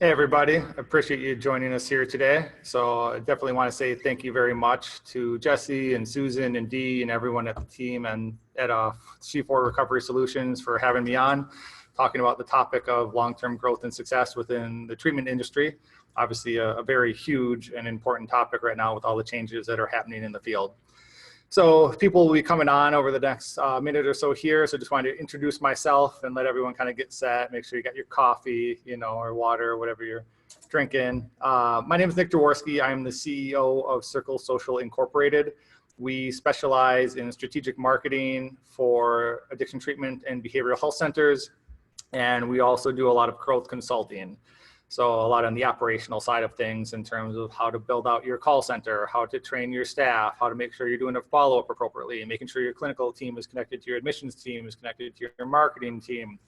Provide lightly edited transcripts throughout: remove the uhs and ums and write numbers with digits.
Hey everybody, I appreciate you joining us here today. So I definitely want to say thank you very much to Jesse and Susan and Dee and everyone at the team and at C4 Recovery Solutions for having me on, talking about the topic of long-term growth and success within the treatment industry. Obviously a very huge and important topic right now with all the changes that are happening in the field. So people will be coming on over the next minute or so here. So just wanted to introduce myself and let everyone kind of get set. Make sure you got your coffee, or water, or whatever you're drinking. My name is Nick Jaworski. I'm the CEO of Circle Social Incorporated. We specialize in strategic marketing for addiction treatment and behavioral health centers. And we also do a lot of growth consulting. So a lot on the operational side of things in terms of how to build out your call center, how to train your staff, how to make sure you're doing a follow-up appropriately, and making sure your clinical team is connected to your admissions team, is connected to your marketing team.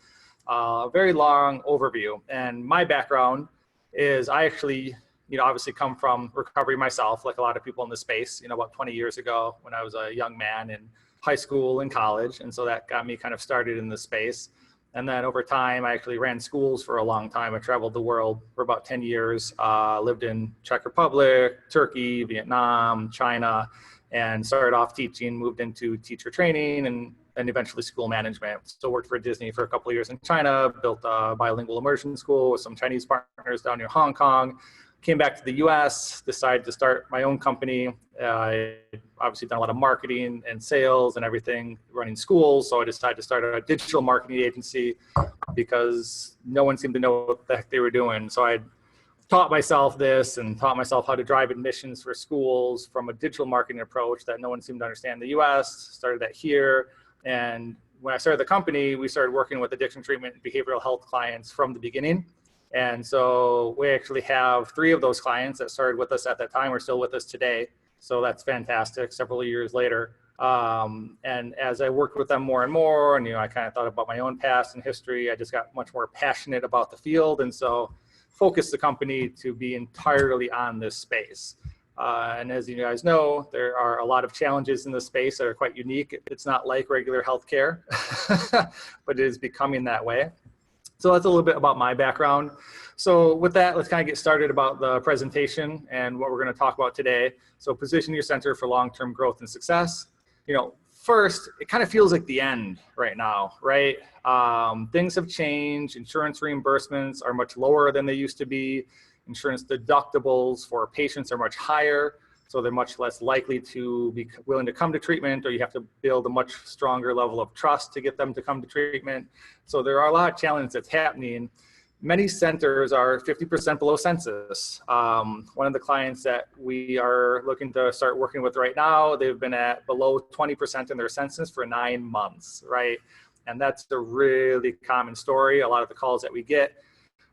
Very long overview. And my background is I actually, obviously come from recovery myself, like a lot of people in the space, about 20 years ago when I was a young man in high school and college. And so that got me kind of started in the space. And then over time, I actually ran schools for a long time. I traveled the world for about 10 years, lived in Czech Republic, Turkey, Vietnam, China, and started off teaching, moved into teacher training and eventually school management. So worked for Disney for a couple of years in China, built a bilingual immersion school with some Chinese partners down near Hong Kong. Came back to the US, decided to start my own company. I obviously done a lot of marketing and sales and everything, running schools. So I decided to start a digital marketing agency because no one seemed to know what the heck they were doing. So I taught myself this and taught myself how to drive admissions for schools from a digital marketing approach that no one seemed to understand in the US, started that here. And when I started the company, we started working with addiction treatment and behavioral health clients from the beginning. And so we actually have 3 of those clients that started with us at that time are still with us today. So that's fantastic, several years later. And as I worked with them more and more, and I kind of thought about my own past and history, I just got much more passionate about the field. And so focused the company to be entirely on this space. And as you guys know, there are a lot of challenges in this space that are quite unique. It's not like regular healthcare, but it is becoming that way. So that's a little bit about my background. So with that, let's kind of get started about the presentation and what we're going to talk about today. So position your center for long-term growth and success. First, it kind of feels like the end right now, right? Things have changed. Insurance reimbursements are much lower than they used to be. Insurance deductibles for patients are much higher. So they're much less likely to be willing to come to treatment, or you have to build a much stronger level of trust to get them to come to treatment. So there are a lot of challenges that's happening. Many centers are 50% below census. One of the clients that we are looking to start working with right now, they've been at below 20% in their census for 9 months, right? And that's a really common story. A lot of the calls that we get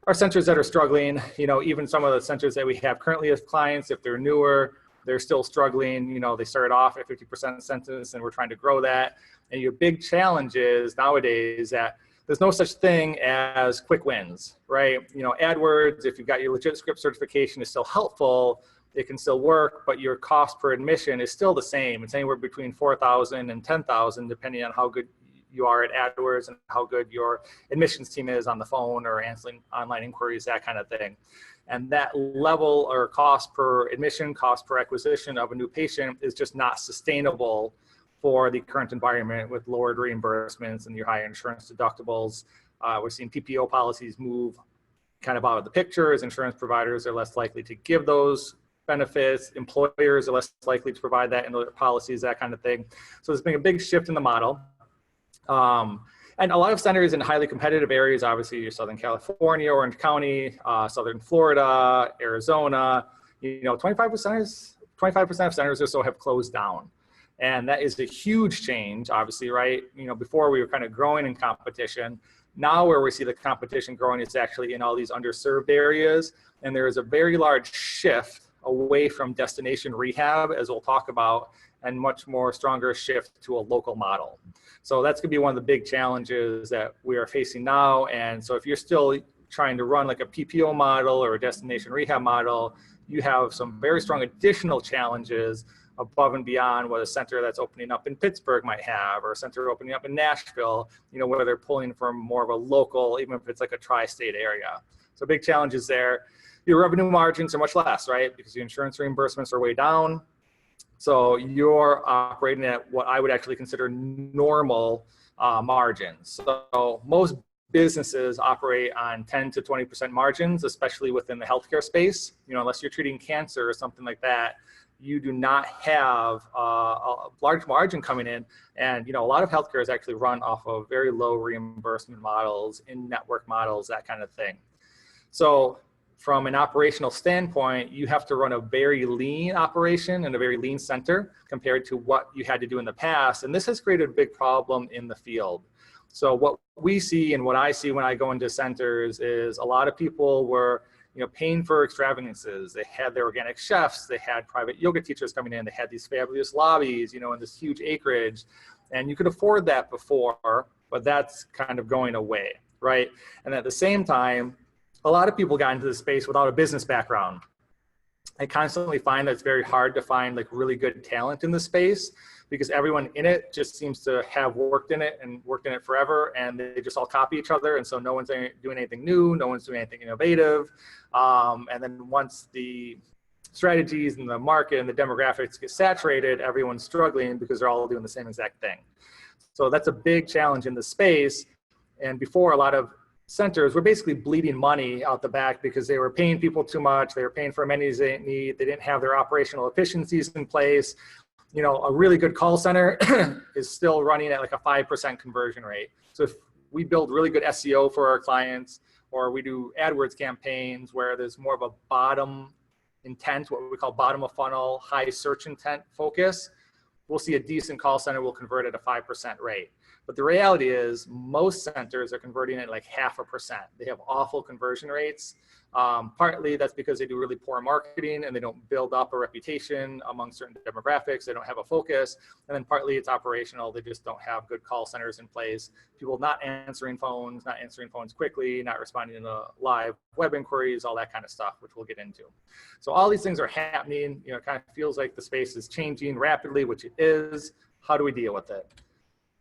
are centers that are struggling. Even some of the centers that we have currently as clients, if they're newer, they're still struggling. They started off at 50% census and we're trying to grow that. And your big challenge is nowadays that there's no such thing as quick wins, right? AdWords, if you've got your legit script certification, is still helpful. It can still work, but your cost per admission is still the same. It's anywhere between $4,000 and $10,000, depending on how good you are at AdWords and how good your admissions team is on the phone or answering online inquiries, that kind of thing. And that level or cost per admission, cost per acquisition of a new patient is just not sustainable for the current environment with lowered reimbursements and your high insurance deductibles. We're seeing PPO policies move kind of out of the picture as insurance providers are less likely to give those benefits. Employers are less likely to provide that in their policies, that kind of thing. So there's been a big shift in the model. And a lot of centers in highly competitive areas, obviously your Southern California, Orange County, Southern Florida, Arizona, 25% of centers or so have closed down. And that is a huge change, obviously, right? Before we were kind of growing in competition. Now where we see the competition growing is actually in all these underserved areas. And there is a very large shift away from destination rehab, as we'll talk about, and much more stronger shift to a local model. So that's gonna be one of the big challenges that we are facing now. And so if you're still trying to run like a PPO model or a destination rehab model, you have some very strong additional challenges above and beyond what a center that's opening up in Pittsburgh might have, or a center opening up in Nashville, where they're pulling from more of a local, even if it's like a tri-state area. So big challenges there. Your revenue margins are much less, right? Because your insurance reimbursements are way down. So you're operating at what I would actually consider normal margins. So most businesses operate on 10 to 20% margins, especially within the healthcare space. You know, unless you're treating cancer or something like that, you do not have a large margin coming in. And, you know, a lot of healthcare is actually run off of very low reimbursement models, in-network models, that kind of thing. So from an operational standpoint, you have to run a very lean operation and a very lean center compared to what you had to do in the past. And this has created a big problem in the field. So what we see and what I see when I go into centers is a lot of people were, you know, paying for extravagances. They had their organic chefs, they had private yoga teachers coming in, they had these fabulous lobbies, you know, in this huge acreage. And you could afford that before, but that's kind of going away, right? And at the same time, a lot of people got into the space without a business background. I constantly find that it's very hard to find like really good talent in the space because everyone in it just seems to have worked in it and worked in it forever, and they just all copy each other. And so no one's doing anything new, no one's doing anything innovative. And then once the strategies and the market and the demographics get saturated, everyone's struggling because they're all doing the same exact thing. So that's a big challenge in the space. And before, a lot of centers were basically bleeding money out the back because they were paying people too much. They were paying for amenities they didn't need. They didn't have their operational efficiencies in place. You know, a really good call center is still running at like a 5% conversion rate. So if we build really good SEO for our clients, or we do AdWords campaigns where there's more of a bottom intent, what we call bottom of funnel, high search intent focus, we'll see a decent call center will convert at a 5% rate. But the reality is most centers are converting at like 0.5%. They have awful conversion rates. Partly that's because they do really poor marketing and they don't build up a reputation among certain demographics. They don't have a focus. And then partly it's operational. They just don't have good call centers in place. People not answering phones quickly, not responding to live web inquiries, all that kind of stuff, which we'll get into. So all these things are happening. You know, it kind of feels like the space is changing rapidly, which it is. How do we deal with it?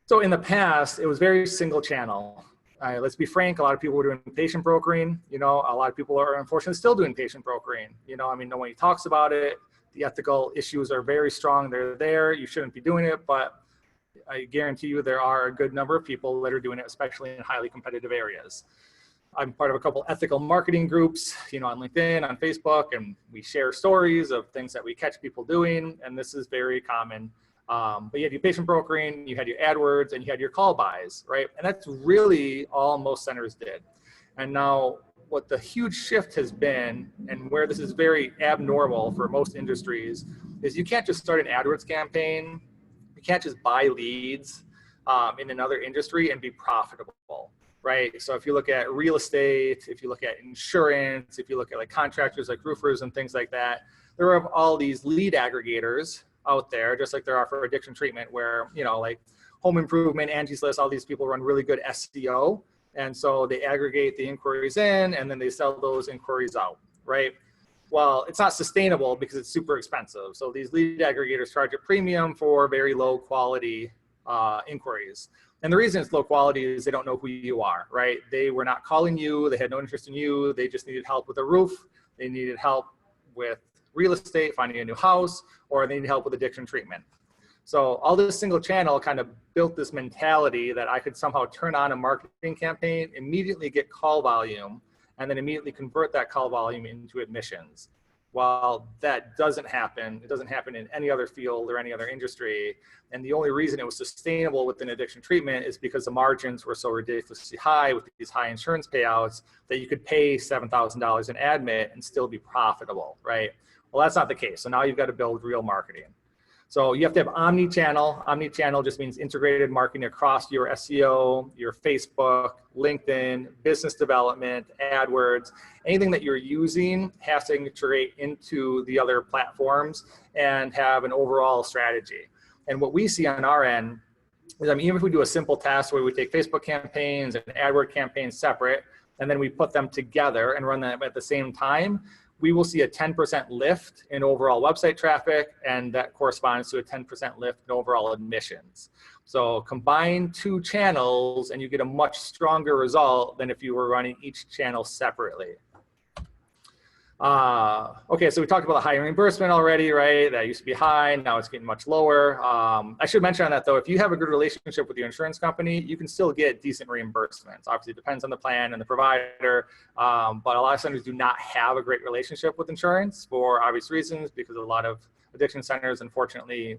So in the past, it was very single channel. Let's be frank, a lot of people were doing patient brokering. You know, a lot of people are unfortunately still doing patient brokering. You know, I mean, nobody talks about it. The ethical issues are very strong. They're there. You shouldn't be doing it, but I guarantee you there are a good number of people that are doing it, especially in highly competitive areas. I'm part of a couple ethical marketing groups, you know, on LinkedIn, on Facebook, and we share stories of things that we catch people doing, and this is very common. But you had your patient brokering, you had your AdWords, and you had your call buys, right? And that's really all most centers did. And now what the huge shift has been, and where this is very abnormal for most industries, is you can't just start an AdWords campaign. You can't just buy leads in another industry and be profitable, right? So if you look at real estate, if you look at insurance, if you look at like contractors like roofers and things like that, there are all these lead aggregators out there, just like there are for addiction treatment, where, you know, like Home Improvement, Angie's List, all these people run really good SEO. And so they aggregate the inquiries in and then they sell those inquiries out, right? Well, it's not sustainable because it's super expensive. So these lead aggregators charge a premium for very low quality inquiries. And the reason it's low quality is they don't know who you are, right? They were not calling you. They had no interest in you. They just needed help with a roof. They needed help with real estate, finding a new house, or they need help with addiction treatment. So all this single channel kind of built this mentality that I could somehow turn on a marketing campaign, immediately get call volume, and then immediately convert that call volume into admissions. While that doesn't happen, it doesn't happen in any other field or any other industry. And the only reason it was sustainable within addiction treatment is because the margins were so ridiculously high with these high insurance payouts that you could pay $7,000 in admit and still be profitable, right? Well, that's not the case. So now you've got to build real marketing. So you have to have omni-channel. Omni-channel just means integrated marketing across your SEO, your Facebook, LinkedIn, business development, AdWords. Anything that you're using has to integrate into the other platforms and have an overall strategy. And what we see on our end is, I mean, even if we do a simple test where we take Facebook campaigns and AdWord campaigns separate, and then we put them together and run them at the same time, we will see a 10% lift in overall website traffic, and that corresponds to a 10% lift in overall admissions. So combine two channels and you get a much stronger result than if you were running each channel separately. Okay, so we talked about the high reimbursement already, right? That used to be high, now it's getting much lower. I should mention on that though, if you have a good relationship with your insurance company, you can still get decent reimbursements. Obviously, it depends on the plan and the provider, but a lot of centers do not have a great relationship with insurance for obvious reasons, because a lot of addiction centers, unfortunately,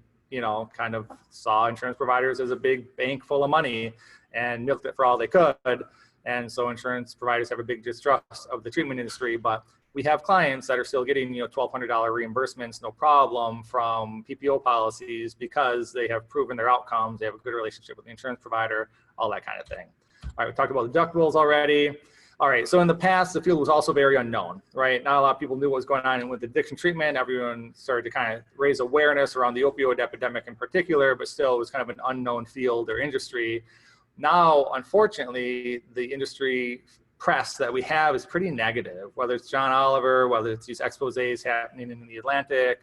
kind of saw insurance providers as a big bank full of money and milked it for all they could. And so insurance providers have a big distrust of the treatment industry, but we have clients that are still getting, $1,200 reimbursements, no problem, from PPO policies because they have proven their outcomes. They have a good relationship with the insurance provider, all that kind of thing. All right, we talked about the deductibles already. All right, so in the past, the field was also very unknown, right? Not a lot of people knew what was going on with addiction treatment. Everyone started to kind of raise awareness around the opioid epidemic in particular, but still it was kind of an unknown field or industry. Now, unfortunately, the industry press that we have is pretty negative, whether it's John Oliver, whether it's these exposés happening in the Atlantic,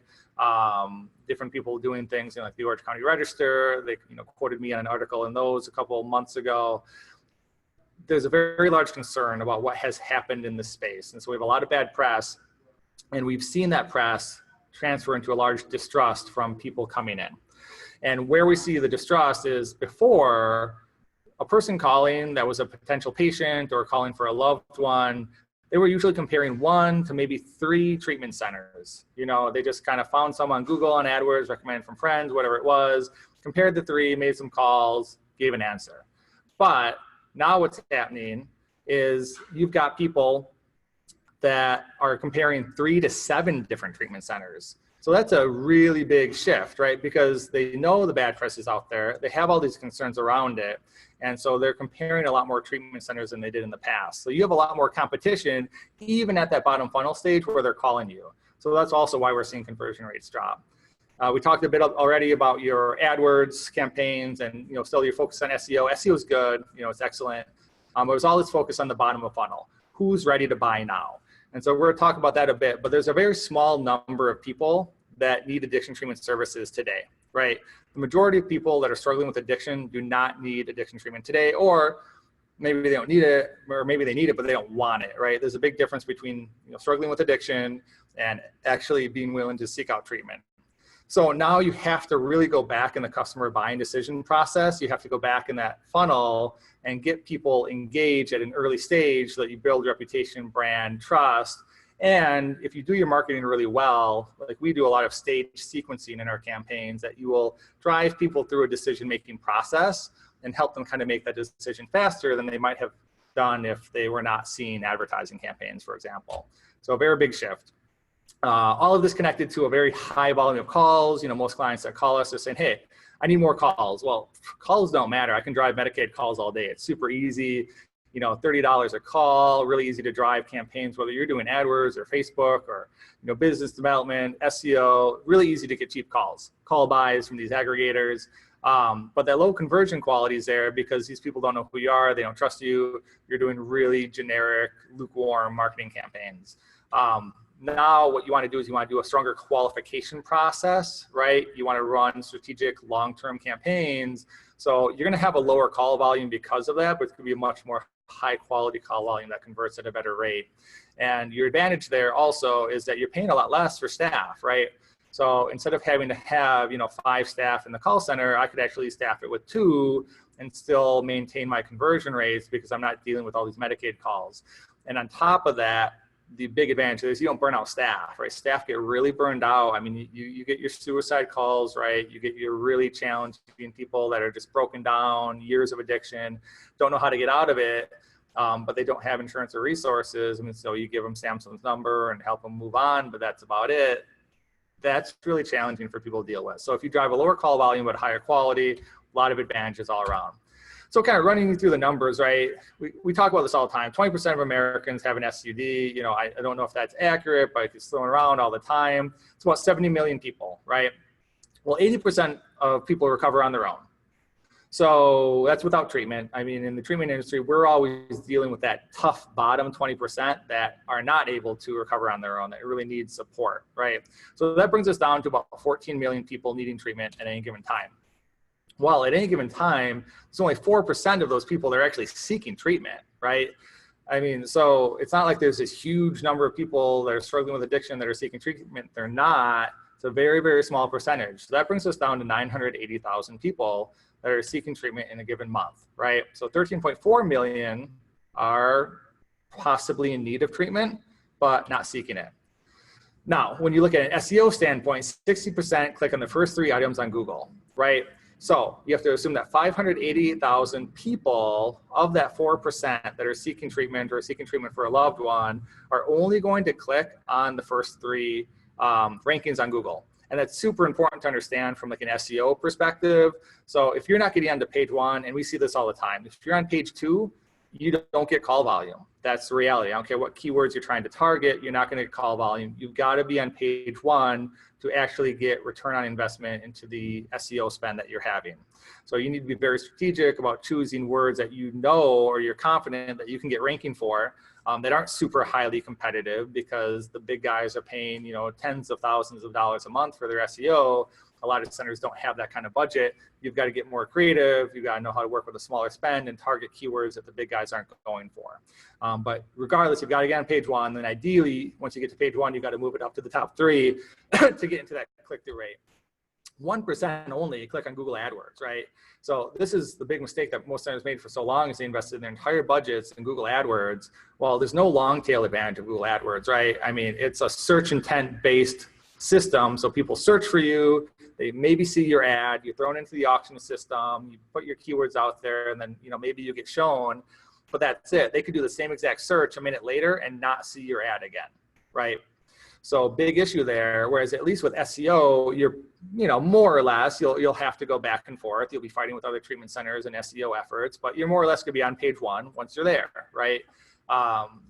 different people doing things like the Orange County Register. They quoted me on an article in those a couple of months ago. There's a very large concern about what has happened in this space. And so we have a lot of bad press, and we've seen that press transfer into a large distrust from people coming in. And where we see the distrust is before, a person calling that was a potential patient or calling for a loved one, they were usually comparing 1 to maybe 3 treatment centers. They just kind of found some on Google, on AdWords, recommended from friends, whatever it was, compared the 3, made some calls, gave an answer. But now what's happening is you've got people that are comparing 3 to 7 different treatment centers. So that's a really big shift, right? Because they know the bad press is out there. They have all these concerns around it. And so they're comparing a lot more treatment centers than they did in the past. So you have a lot more competition, even at that bottom funnel stage where they're calling you. So that's also why we're seeing conversion rates drop. We talked a bit already about your AdWords campaigns and still your focus on SEO. SEO is good, it's excellent. But there's all this focus on the bottom of funnel. Who's ready to buy now? And so we're going to talk about that a bit, but there's a very small number of people that need addiction treatment services today, right? The majority of people that are struggling with addiction do not need addiction treatment today, or maybe they don't need it, or maybe they need it, but they don't want it, right? There's a big difference between struggling with addiction and actually being willing to seek out treatment. So now you have to really go back in the customer buying decision process. You have to go back in that funnel and get people engaged at an early stage so that you build reputation, brand, trust. And if you do your marketing really well, like we do a lot of stage sequencing in our campaigns, that you will drive people through a decision-making process and help them kind of make that decision faster than they might have done if they were not seeing advertising campaigns, for example. So a very big shift. All of this connected to a very high volume of calls. Most clients that call us are saying, hey, I need more calls. Well, calls don't matter. I can drive Medicaid calls all day. It's super easy. $30 a call, really easy to drive campaigns, whether you're doing AdWords or Facebook or, business development, SEO, really easy to get cheap calls, call buys from these aggregators. But that low conversion quality is there because these people don't know who you are. They don't trust you. You're doing really generic, lukewarm marketing campaigns. Now what you want to do is you want to do a stronger qualification process, right? You want to run strategic long-term campaigns. So you're going to have a lower call volume because of that, but it's going to be a much more high quality call volume that converts at a better rate. And your advantage there also is that you're paying a lot less for staff, right? So instead of having to have 5 staff in the call center, I could actually staff it with 2 and still maintain my conversion rates because I'm not dealing with all these Medicaid calls. And on top of that, the big advantage is you don't burn out staff, right? Staff get really burned out. I mean, you get your suicide calls, right? You get your really challenging people that are just broken down, years of addiction, don't know how to get out of it, but they don't have insurance or resources. I mean, so you give them Samsung's number and help them move on, but that's about it. That's really challenging for people to deal with. So if you drive a lower call volume but higher quality, a lot of advantages all around. So kind of running through the numbers, right? We talk about this all the time. 20% of Americans have an SUD. I don't know if that's accurate, but it's thrown around all the time. It's about 70 million people, right? Well, 80% of people recover on their own. So that's without treatment. I mean, in the treatment industry, we're always dealing with that tough bottom 20% that are not able to recover on their own, that really need support, right? So that brings us down to about 14 million people needing treatment at any given time. Well, at any given time, there's only 4% of those people that are actually seeking treatment, right? I mean, so it's not like there's this huge number of people that are struggling with addiction that are seeking treatment. They're not. It's a very, very small percentage. So that brings us down to 980,000 people that are seeking treatment in a given month, right? So 13.4 million are possibly in need of treatment, but not seeking it. Now, when you look at an SEO standpoint, 60% click on the first 3 items on Google, right? So you have to assume that 588,000 people of that 4% that are seeking treatment or seeking treatment for a loved one are only going to click on the first 3 rankings on Google. And that's super important to understand from like an SEO perspective. So if you're not getting onto page 1, and we see this all the time, if you're on page 2, you don't get call volume. That's the reality. I don't care what keywords you're trying to target, you're not going to get call volume. You've got to be on page 1 to actually get return on investment into the SEO spend that you're having. So you need to be very strategic about choosing words that you know or you're confident that you can get ranking for, that aren't super highly competitive, because the big guys are paying, you know, tens of thousands of dollars a month for their SEO. A lot of centers don't have that kind of budget. You've got to get more creative. You've got to know how to work with a smaller spend and target keywords that the big guys aren't going for. But regardless, you've got to get on page 1. Then ideally, once you get to page 1, you've got to move it up to the top 3 to get into that click-through rate. 1% only click on Google AdWords, right? So this is the big mistake that most centers made for so long, is they invested their entire budgets in Google AdWords. Well, there's no long tail advantage of Google AdWords, right? I mean, it's a search intent based system. So people search for you, they maybe see your ad, you're thrown into the auction system, you put your keywords out there, and then, you know, maybe you get shown, but that's it. They could do the same exact search a minute later and not see your ad again, right? So big issue there. Whereas at least with SEO, you're, you know, more or less, you'll have to go back and forth. You'll be fighting with other treatment centers and SEO efforts, but you're more or less going to be on page 1 once you're there, right?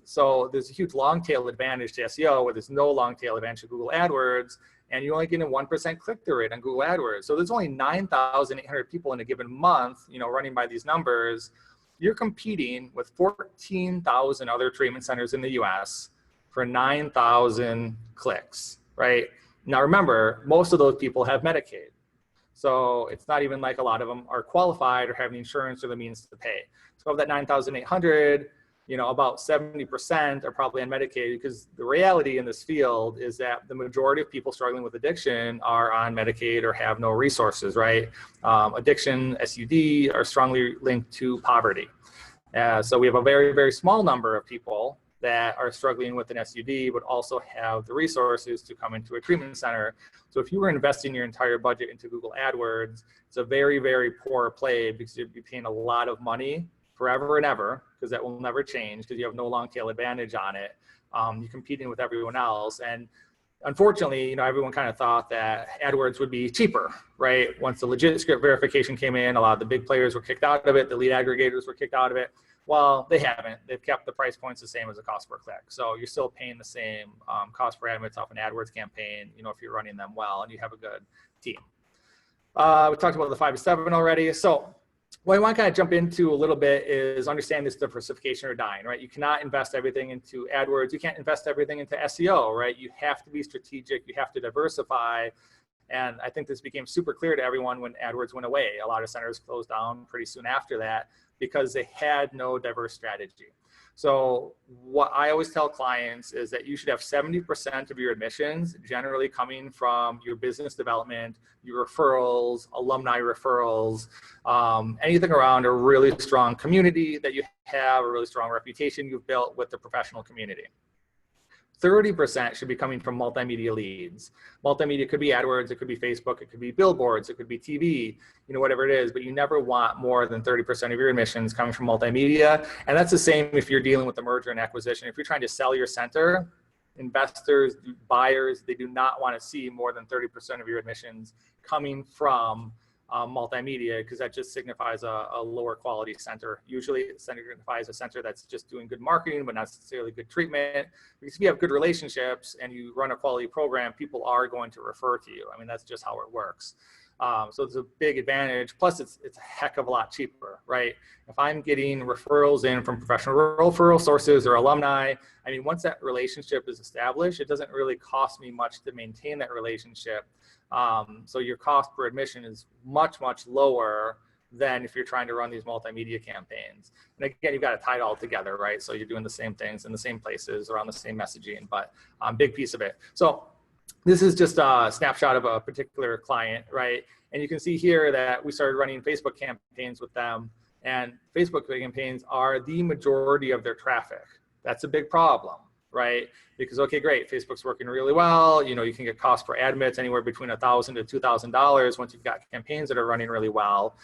So there's a huge long tail advantage to SEO where there's no long tail advantage to Google AdWords, and you only get a 1% click-through rate on Google AdWords. So there's only 9,800 people in a given month, you know, running by these numbers. You're competing with 14,000 other treatment centers in the US for 9,000 clicks, right? Now remember, most of those people have Medicaid. So it's not even like a lot of them are qualified or have the insurance or the means to pay. So of that 9,800, you know, about 70% are probably on Medicaid, because the reality in this field is that the majority of people struggling with addiction are on Medicaid or have no resources, right? Addiction, SUD are strongly linked to poverty. So we have a very, very small number of people that are struggling with an SUD, but also have the resources to come into a treatment center. So if you were investing your entire budget into Google AdWords, it's a very, very poor play, because you'd be paying a lot of money forever and ever, because that will never change, because you have no long tail advantage on it. You're competing with everyone else. And unfortunately, you know, everyone kind of thought that AdWords would be cheaper, right? Once the legit script verification came in, a lot of the big players were kicked out of it. The lead aggregators were kicked out of it. Well, they haven't. They've kept the price points the same as the cost per click. So you're still paying the same cost per ad minutes off an AdWords campaign, you know, if you're running them well and you have a good team. We talked about the 5 to 7 already. So what I want to kind of jump into a little bit is understand this diversification or dying, right? You cannot invest everything into AdWords. You can't invest everything into SEO, right? You have to be strategic. You have to diversify. And I think this became super clear to everyone when AdWords went away. A lot of centers closed down pretty soon after that because they had no diverse strategy. So what I always tell clients is that you should have 70% of your admissions generally coming from your business development, your referrals, alumni referrals, anything around a really strong community that you have, a really strong reputation you've built with the professional community. 30% should be coming from multimedia leads. Multimedia could be AdWords, it could be Facebook, it could be billboards, it could be TV, you know, whatever it is, but you never want more than 30% of your admissions coming from multimedia. And that's the same if you're dealing with a merger and acquisition. If you're trying to sell your center, investors, buyers, they do not want to see more than 30% of your admissions coming from multimedia, because that just signifies a lower quality center. Usually it signifies a center that's just doing good marketing, but not necessarily good treatment. Because if you have good relationships and you run a quality program, people are going to refer to you. I mean, that's just how it works. So it's a big advantage. Plus it's a heck of a lot cheaper, right? If I'm getting referrals in from professional referral sources or alumni, I mean, once that relationship is established, it doesn't really cost me much to maintain that relationship. So your cost per admission is much, much lower than if you're trying to run these multimedia campaigns. And again, you've got to tie it all together, right? So you're doing the same things in the same places around the same messaging, but big piece of it. So this is just a snapshot of a particular client, right? And you can see here that we started running Facebook campaigns with them, and Facebook campaigns are the majority of their traffic. That's a big problem, right? Because, okay, great, Facebook's working really well. You know, you can get cost per admits anywhere between $1,000 to $2,000 once you've got campaigns that are running really well.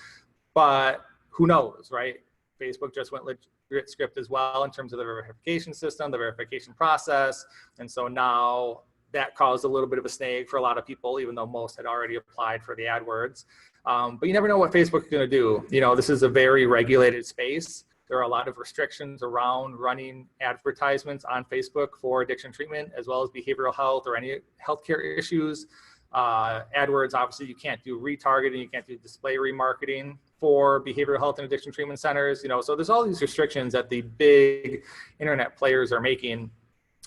But who knows, right? Facebook just went legit script as well in terms of the verification system, the verification process. And so now that caused a little bit of a snag for a lot of people, even though most had already applied for the AdWords. But you never know what Facebook is going to do. You know, this is a very regulated space. There are a lot of restrictions around running advertisements on Facebook for addiction treatment, as well as behavioral health or any healthcare issues. AdWords, obviously, you can't do retargeting, you can't do display remarketing for behavioral health and addiction treatment centers. You know, so there's all these restrictions that the big internet players are making,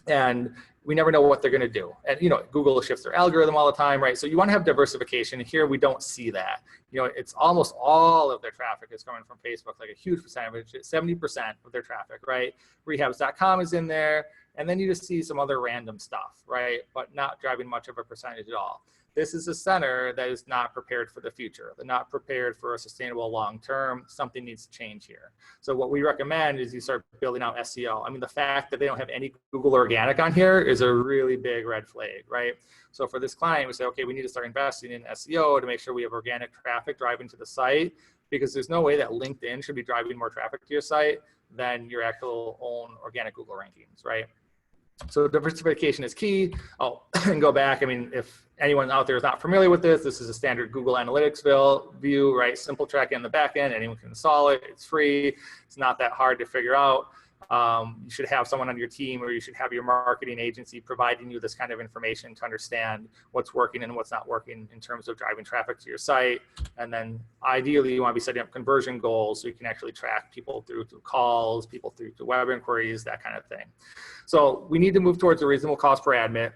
and we never know what they're going to do. And, you know, Google shifts their algorithm all the time, right? So you want to have diversification. Here, we don't see that. You know, it's almost all of their traffic is coming from Facebook, like a huge percentage, 70% of their traffic, right? Rehabs.com is in there. And then you just see some other random stuff, right? But not driving much of a percentage at all. This is a center that is not prepared for the future. They're not prepared for a sustainable long term. Something needs to change here. So what we recommend is you start building out SEO. I mean, the fact that they don't have any Google organic on here is a really big red flag, right? So for this client, we say, okay, we need to start investing in SEO to make sure we have organic traffic driving to the site, because there's no way that LinkedIn should be driving more traffic to your site than your actual own organic Google rankings, right? So diversification is key. Oh, and go back. I mean, if anyone out there is not familiar with this, this is a standard Google Analytics view, right? Simple track in the back end. Anyone can install it. It's free. It's not that hard to figure out. You should have someone on your team, or you should have your marketing agency providing you this kind of information to understand what's working and what's not working in terms of driving traffic to your site. And then ideally, you want to be setting up conversion goals so you can actually track people through to calls, people through to web inquiries, that kind of thing. So we need to move towards a reasonable cost per admit.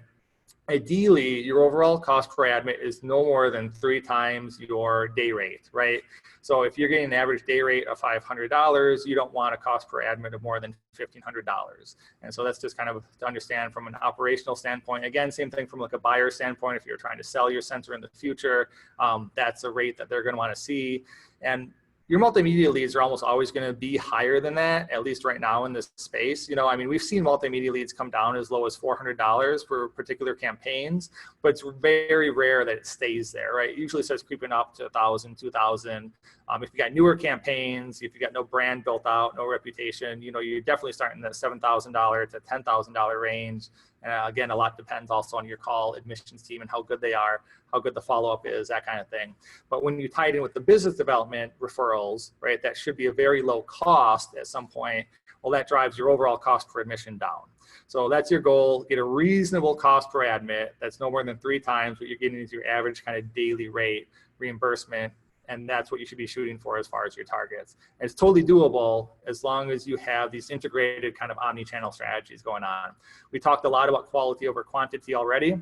Ideally, your overall cost per admit is no more than 3 times your day rate, right? So if you're getting an average day rate of $500, you don't want a cost per admit of more than $1,500. And so that's just kind of to understand from an operational standpoint. Again, same thing from like a buyer standpoint. If you're trying to sell your center in the future, that's a rate that they're going to want to see. And your multimedia leads are almost always going to be higher than that, at least right now in this space. You know, I mean, we've seen multimedia leads come down as low as $400 for particular campaigns, but it's very rare that it stays there, right? It usually starts creeping up to $1,000, $2,000. If you got newer campaigns, if you got no brand built out, no reputation, you know, you're definitely starting in the $7,000 to $10,000 range. Again, a lot depends also on your call admissions team and how good they are, how good the follow-up is, that kind of thing. But when you tie it in with the business development referrals, right, that should be a very low cost at some point. Well, that drives your overall cost per admission down. So that's your goal, get a reasonable cost per admit that's no more than 3 times what you're getting as your average kind of daily rate reimbursement. And that's what you should be shooting for as far as your targets. And it's totally doable as long as you have these integrated kind of omni-channel strategies going on. We talked a lot about quality over quantity already.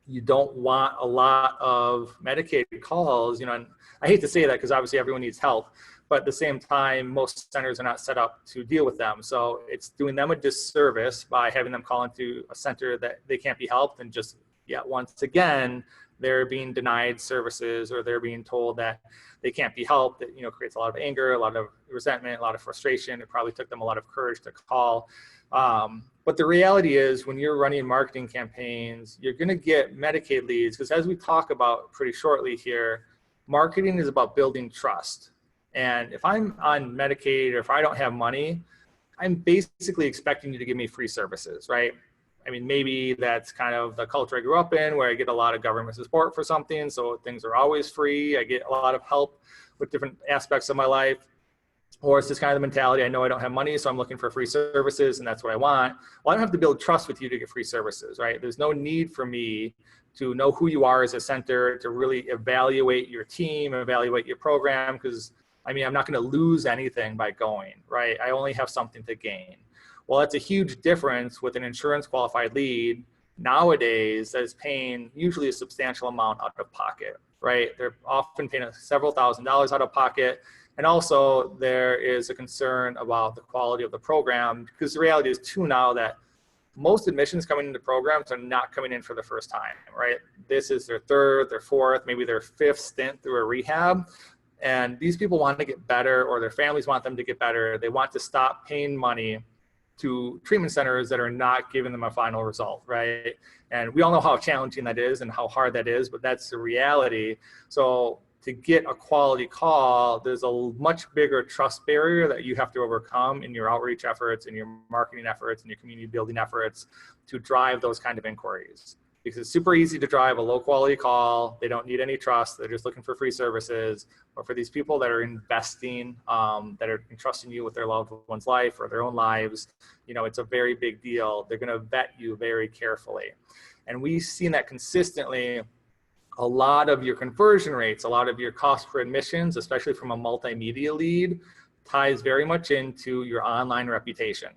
You don't want a lot of medicated calls, you know, and I hate to say that because obviously everyone needs help, but at the same time, most centers are not set up to deal with them. So it's doing them a disservice by having them call into a center that they can't be helped, and just yet once again, they're being denied services, or they're being told that they can't be helped. That, you know, creates a lot of anger, a lot of resentment, a lot of frustration. It probably took them a lot of courage to call. But the reality is, when you're running marketing campaigns, you're going to get Medicaid leads, because as we talk about pretty shortly here, marketing is about building trust. And if I'm on Medicaid, or if I don't have money, I'm basically expecting you to give me free services, right? I mean, maybe that's kind of the culture I grew up in, where I get a lot of government support for something, so things are always free. I get a lot of help with different aspects of my life. Or it's just kind of the mentality, I know I don't have money, so I'm looking for free services, and that's what I want. Well, I don't have to build trust with you to get free services, right? There's no need for me to know who you are as a center, to really evaluate your team, evaluate your program, because, I mean, I'm not going to lose anything by going, right? I only have something to gain. Well, that's a huge difference with an insurance qualified lead nowadays that is paying usually a substantial amount out of pocket, right? They're often paying several $1,000s out of pocket. And also there is a concern about the quality of the program, because the reality is too now that most admissions coming into programs are not coming in for the first time, right? This is their third, their fourth, maybe their fifth stint through a rehab. And these people want to get better, or their families want them to get better. They want to stop paying money to treatment centers that are not giving them a final result, right? And we all know how challenging that is and how hard that is, but that's the reality. So to get a quality call, there's a much bigger trust barrier that you have to overcome in your outreach efforts, in your marketing efforts, in your community building efforts to drive those kind of inquiries. Because it's super easy to drive a low quality call. They don't need any trust. They're just looking for free services. But for these people that are investing, that are entrusting you with their loved one's life or their own lives, you know, it's a very big deal. They're going to vet you very carefully. And we've seen that consistently. A lot of your conversion rates, a lot of your cost per admissions, especially from a multimedia lead, ties very much into your online reputation.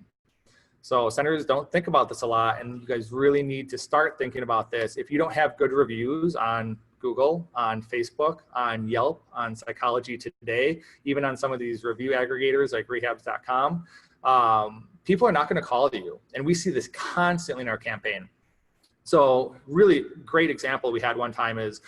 So centers don't think about this a lot, and you guys really need to start thinking about this. If you don't have good reviews on Google, on Facebook, on Yelp, on Psychology Today, even on some of these review aggregators like rehabs.com, people are not going to call you. And we see this constantly in our campaign. So really great example we had one time is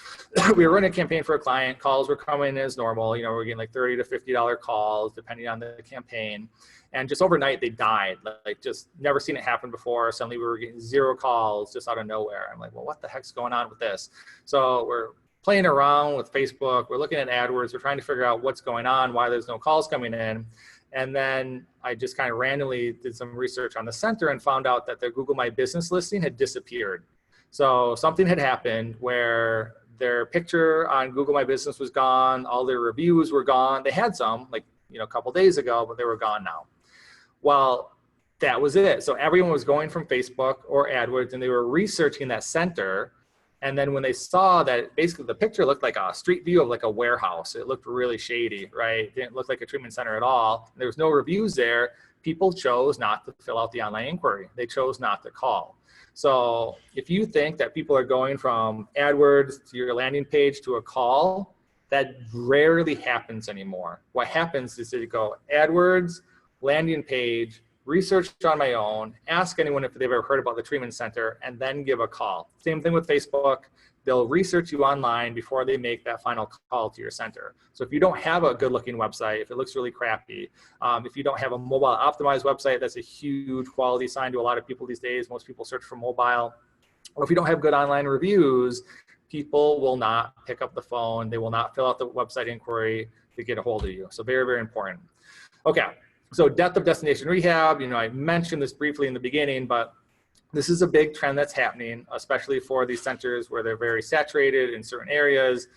we were running a campaign for a client. Calls were coming in as normal. You know, we're getting like $30 to $50 calls depending on the campaign. And just overnight they died, like just never seen it happen before. Suddenly we were getting 0 calls just out of nowhere. I'm like, well, what the heck's going on with this? So we're playing around with Facebook. We're looking at AdWords. We're trying to figure out what's going on, why there's no calls coming in. And then I just kind of randomly did some research on the center and found out that their Google My Business listing had disappeared. So something had happened where their picture on Google My Business was gone. All their reviews were gone. They had some, like, you know, a couple days ago, but they were gone now. Well, that was it. So everyone was going from Facebook or AdWords and they were researching that center. And then when they saw that basically the picture looked like a street view of like a warehouse, it looked really shady, right? It didn't look like a treatment center at all. There was no reviews there. People chose not to fill out the online inquiry. They chose not to call. So if you think that people are going from AdWords to your landing page to a call, that rarely happens anymore. What happens is they go AdWords, landing page, research on my own, ask anyone if they've ever heard about the treatment center, and then give a call. Same thing with Facebook. They'll research you online before they make that final call to your center. So if you don't have a good looking website, if it looks really crappy, if you don't have a mobile optimized website, that's a huge quality sign to a lot of people these days. Most people search for mobile. Or if you don't have good online reviews, people will not pick up the phone. They will not fill out the website inquiry to get a hold of you. So very, very important. Okay. So depth of destination rehab, you know, I mentioned this briefly in the beginning, but this is a big trend that's happening, especially for these centers where they're very saturated in certain areas.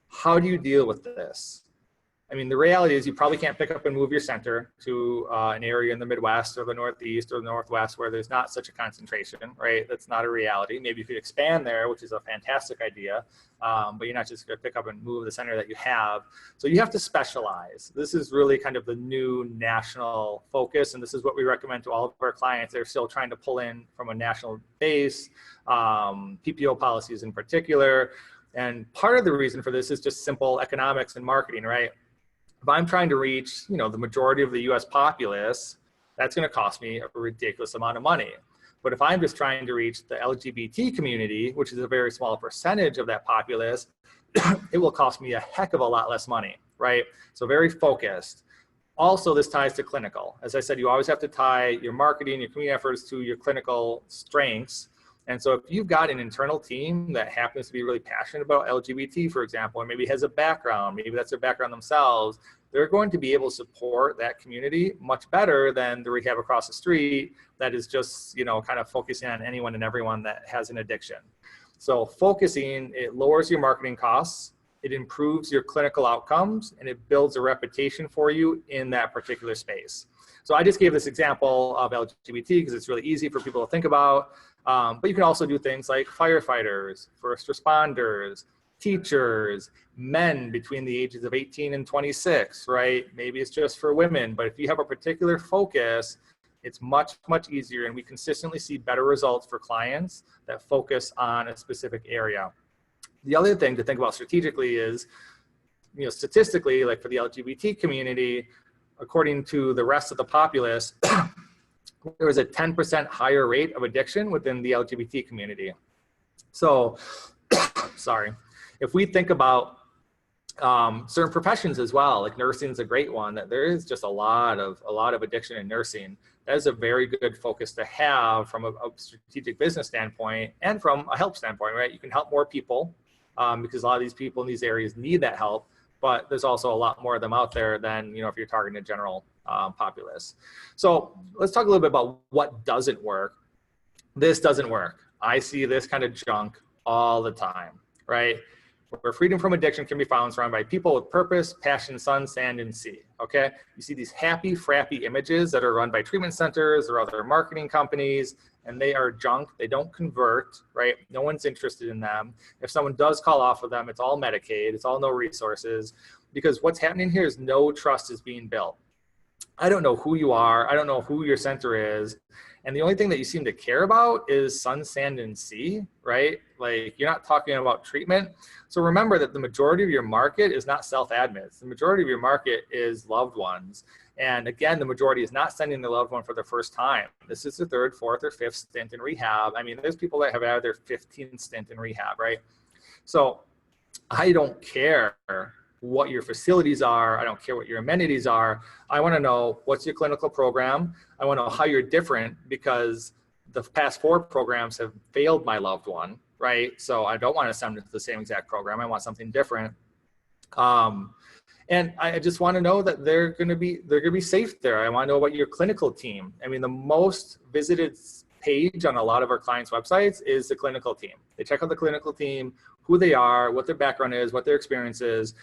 How do you deal with this? I mean, the reality is you probably can't pick up and move your center to an area in the Midwest or the Northeast or the Northwest where there's not such a concentration, right? That's not a reality. Maybe you could expand there, which is a fantastic idea, but you're not just gonna pick up and move the center that you have. So you have to specialize. This is really kind of the new national focus, and this is what we recommend to all of our clients. They're still trying to pull in from a national base, PPO policies in particular. And part of the reason for this is just simple economics and marketing, right? If I'm trying to reach, you know, the majority of the US populace, that's going to cost me a ridiculous amount of money. But if I'm just trying to reach the LGBT community, which is a very small percentage of that populace, it will cost me a heck of a lot less money, right? So very focused. Also, this ties to clinical. As I said, you always have to tie your marketing, your community efforts to your clinical strengths. And so if you've got an internal team that happens to be really passionate about LGBT, for example, or maybe has a background, maybe that's their background themselves, they're going to be able to support that community much better than the rehab across the street that is just, you know, kind of focusing on anyone and everyone that has an addiction. So focusing, it lowers your marketing costs, it improves your clinical outcomes, and it builds a reputation for you in that particular space. So I just gave this example of LGBT because it's really easy for people to think about. But you can also do things like firefighters, first responders, teachers, men between the ages of 18 and 26, right? Maybe it's just for women, but if you have a particular focus, It's much, much easier, and we consistently see better results for clients that focus on a specific area. The other thing to think about strategically is, statistically, like for the LGBT community, according to the rest of the populace, there was a 10% higher rate of addiction within the LGBT community. So, sorry, if we think about certain professions as well, like nursing is a great one, that there is just a lot of addiction in nursing. That is a very good focus to have from a strategic business standpoint and from a help standpoint, right? You can help more people because a lot of these people in these areas need that help, but there's also a lot more of them out there than, if you're targeting a general populace. So let's talk a little bit about what doesn't work. This doesn't work. I see this kind of junk all the time, right? Where freedom from addiction can be found surrounded by people with purpose, passion, sun, sand, and sea, okay? You see these happy, frappy images that are run by treatment centers or other marketing companies, and they are junk. They don't convert, right? No one's interested in them. If someone does call off of them, it's all Medicaid, it's all no resources, because what's happening here is no trust is being built. I don't know who you are. I don't know who your center is. And the only thing that you seem to care about is sun, sand, and sea, right? Like, you're not talking about treatment. So remember that the majority of your market is not self-admits. The majority of your market is loved ones. And again, the majority is not sending their loved one for the first time. This is their third, fourth, or fifth stint in rehab. I mean, there's people that have had their 15th stint in rehab, right? So I don't care what your facilities are. I don't care what your amenities are. I want to know what's your clinical program. I want to know how you're different, because the past 4 programs have failed my loved one, right? So I don't want to send them to the same exact program. I want something different. And I just want to know that they're going to be safe there. I want to know about your clinical team. I mean, the most visited page on a lot of our clients' websites is the clinical team. They check out the clinical team, who they are, what their background is, what their experience is.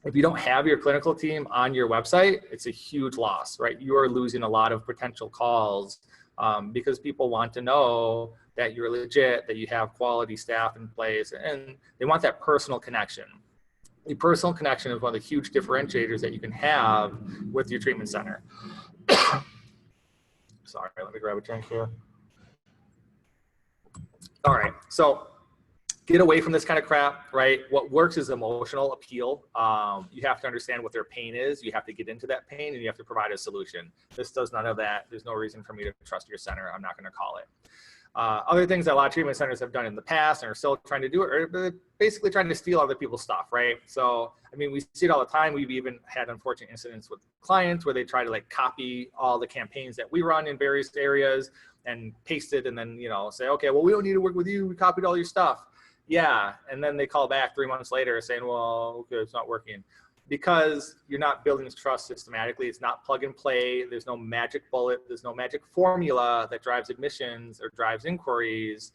If you don't have your clinical team on your website, it's a huge loss, right? You are losing a lot of potential calls because people want to know that you're legit, that you have quality staff in place, and they want that personal connection. The personal connection is one of the huge differentiators that you can have with your treatment center. Sorry, let me grab a drink here. All right, so get away from this kind of crap, right? What works is emotional appeal. You have to understand what their pain is. You have to get into that pain, and you have to provide a solution. This does none of that. There's no reason for me to trust your center. I'm not going to call it. Other things that a lot of treatment centers have done in the past and are still trying to do it are basically trying to steal other people's stuff, right? So, I mean, we see it all the time. We've even had unfortunate incidents with clients where they try to like copy all the campaigns that we run in various areas and paste it, and then, say, okay, well, we don't need to work with you. We copied all your stuff. Yeah, and then they call back 3 months later saying, well, okay, it's not working. Because you're not building this trust systematically. It's not plug and play. There's no magic bullet. There's no magic formula that drives admissions or drives inquiries.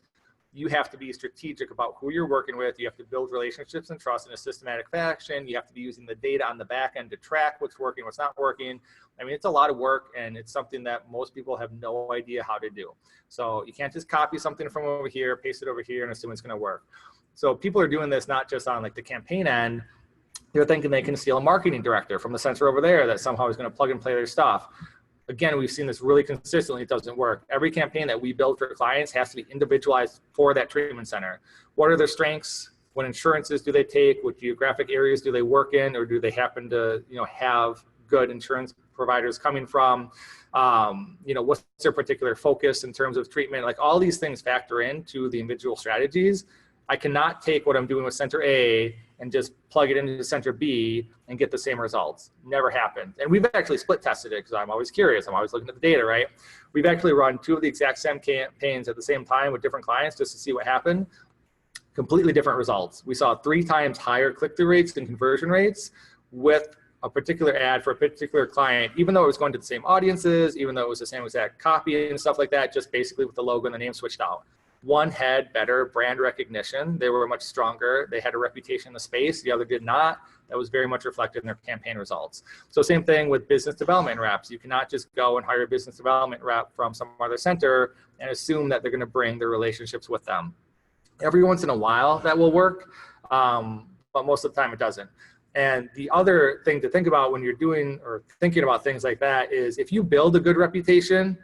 You have to be strategic about who you're working with. You have to build relationships and trust in a systematic fashion. You have to be using the data on the back end to track what's working, what's not working. I mean, it's a lot of work, and it's something that most people have no idea how to do. So you can't just copy something from over here, paste it over here, and assume it's going to work. So people are doing this not just on like the campaign end. They're thinking they can steal a marketing director from the center over there that somehow is going to plug and play their stuff. Again, we've seen this really consistently. It doesn't work. Every campaign that we build for clients has to be individualized for that treatment center. What are their strengths? What insurances do they take? What geographic areas do they work in? Or do they happen to, have good insurance providers coming from? What's their particular focus in terms of treatment? Like, all these things factor into the individual strategies. I cannot take what I'm doing with center A and just plug it into center B and get the same results. Never happened. And we've actually split tested it because I'm always curious. I'm always looking at the data, right? We've actually run 2 of the exact same campaigns at the same time with different clients just to see what happened. Completely different results. We saw 3 times higher click-through rates and conversion rates with a particular ad for a particular client, even though it was going to the same audiences, even though it was the same exact copy and stuff like that, just basically with the logo and the name switched out. One had better brand recognition. They were much stronger. They had a reputation in the space. The other did not. That was very much reflected in their campaign results. So same thing with business development reps. You cannot just go and hire a business development rep from some other center and assume that they're going to bring their relationships with them. Every once in a while that will work, but most of the time it doesn't. And the other thing to think about when you're doing or thinking about things like that is if you build a good reputation,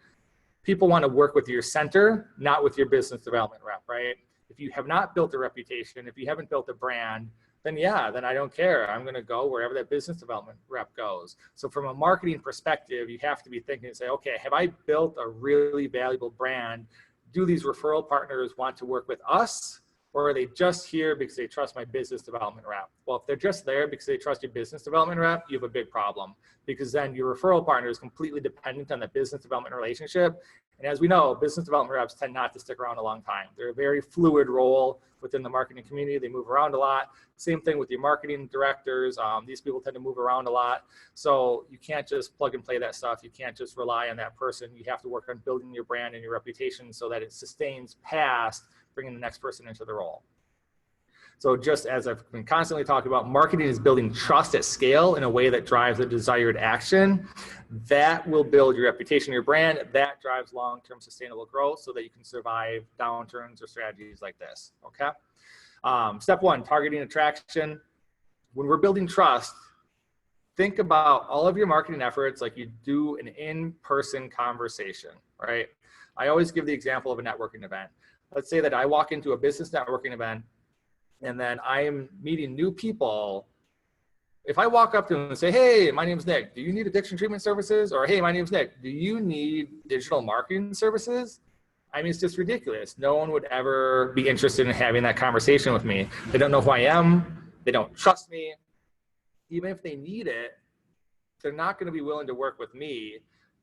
people want to work with your center, not with your business development rep, right? If you have not built a reputation, if you haven't built a brand, then yeah, then I don't care. I'm going to go wherever that business development rep goes. So from a marketing perspective, you have to be thinking and say, okay, have I built a really valuable brand? Do these referral partners want to work with us? Or are they just here because they trust my business development rep? Well, if they're just there because they trust your business development rep, you have a big problem, because then your referral partner is completely dependent on the business development relationship. And as we know, business development reps tend not to stick around a long time. They're a very fluid role within the marketing community. They move around a lot. Same thing with your marketing directors. These people tend to move around a lot. So you can't just plug and play that stuff. You can't just rely on that person. You have to work on building your brand and your reputation so that it sustains past bringing the next person into the role. So just as I've been constantly talking about, marketing is building trust at scale in a way that drives the desired action. That will build your reputation, your brand. That drives long-term sustainable growth so that you can survive downturns or strategies like this, okay? Step one, targeting attraction. When we're building trust, think about all of your marketing efforts like you do an in-person conversation, right? I always give the example of a networking event. Let's say that I walk into a business networking event and then I am meeting new people. If I walk up to them and say, hey, my name's Nick, do you need addiction treatment services? Or hey, my name's Nick, do you need digital marketing services? I mean, it's just ridiculous. No one would ever be interested in having that conversation with me. They don't know who I am. They don't trust me. Even if they need it, they're not going to be willing to work with me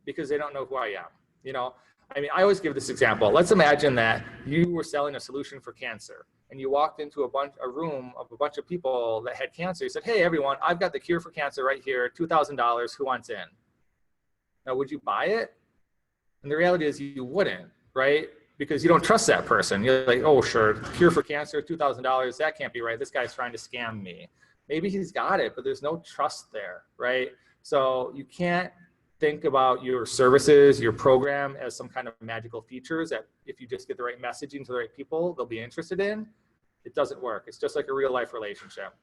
because they don't know who I am. You know, I mean, I always give this example. Let's imagine that you were selling a solution for cancer and you walked into a room of a bunch of people that had cancer. You said, hey, everyone, I've got the cure for cancer right here, $2,000, who wants in? Now, would you buy it? And the reality is you wouldn't, right? Because you don't trust that person. You're like, oh, sure, cure for cancer, $2,000, that can't be right. This guy's trying to scam me. Maybe he's got it, but there's no trust there, right? So you can't think about your services, your program as some kind of magical features that if you just get the right messaging to the right people, they'll be interested in. It doesn't work. It's just like a real life relationship.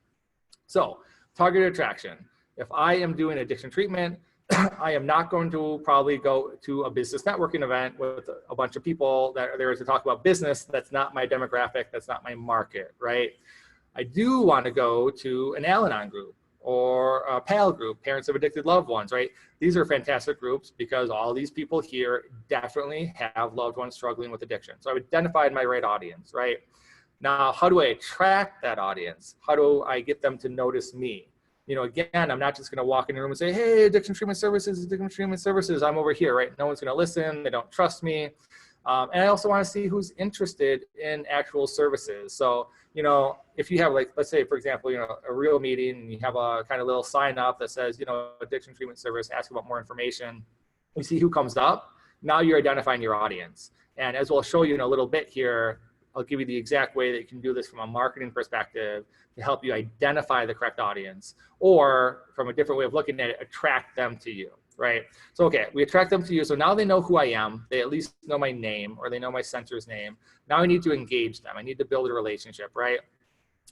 So targeted attraction. If I am doing addiction treatment, I am not going to probably go to a business networking event with a bunch of people that are there to talk about business. That's not my demographic. That's not my market, right? I do want to go to an Al-Anon group or a PAL group, Parents of Addicted Loved Ones, right? These are fantastic groups because all these people here definitely have loved ones struggling with addiction. So I've identified my right audience, right? Now, how do I attract that audience? How do I get them to notice me? You know, again, I'm not just going to walk in the room and say, hey, addiction treatment services, I'm over here, right? No one's going to listen. They don't trust me. And I also want to see who's interested in actual services. So, you know, if you have like, let's say, for example, you know, a real meeting and you have a kind of little sign up that says, you know, addiction treatment service, ask about more information. You see who comes up. Now you're identifying your audience. And as we'll show you in a little bit here, I'll give you the exact way that you can do this from a marketing perspective to help you identify the correct audience, or from a different way of looking at it, attract them to you, right? So, okay, we attract them to you. So now they know who I am. They at least know my name, or they know my center's name. Now I need to engage them. I need to build a relationship, right?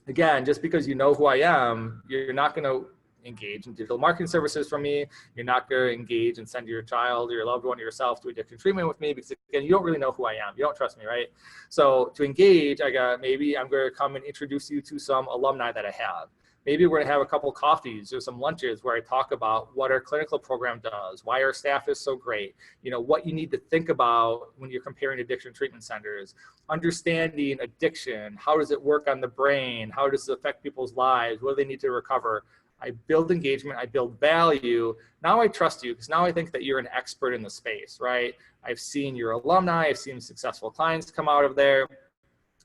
Again, just because you know who I am, you're not going to engage in digital marketing services from me. You're not going to engage and send your child or your loved one or yourself to addiction treatment with me, because again, you don't really know who I am. You don't trust me, right? So to engage, maybe I'm going to come and introduce you to some alumni that I have. Maybe we're going to have a couple coffees or some lunches where I talk about what our clinical program does, why our staff is so great, you know, what you need to think about when you're comparing addiction treatment centers, understanding addiction, how does it work on the brain, how does it affect people's lives, what do they need to recover. I build engagement, I build value. Now I trust you because now I think that you're an expert in the space, right? I've seen your alumni, I've seen successful clients come out of there.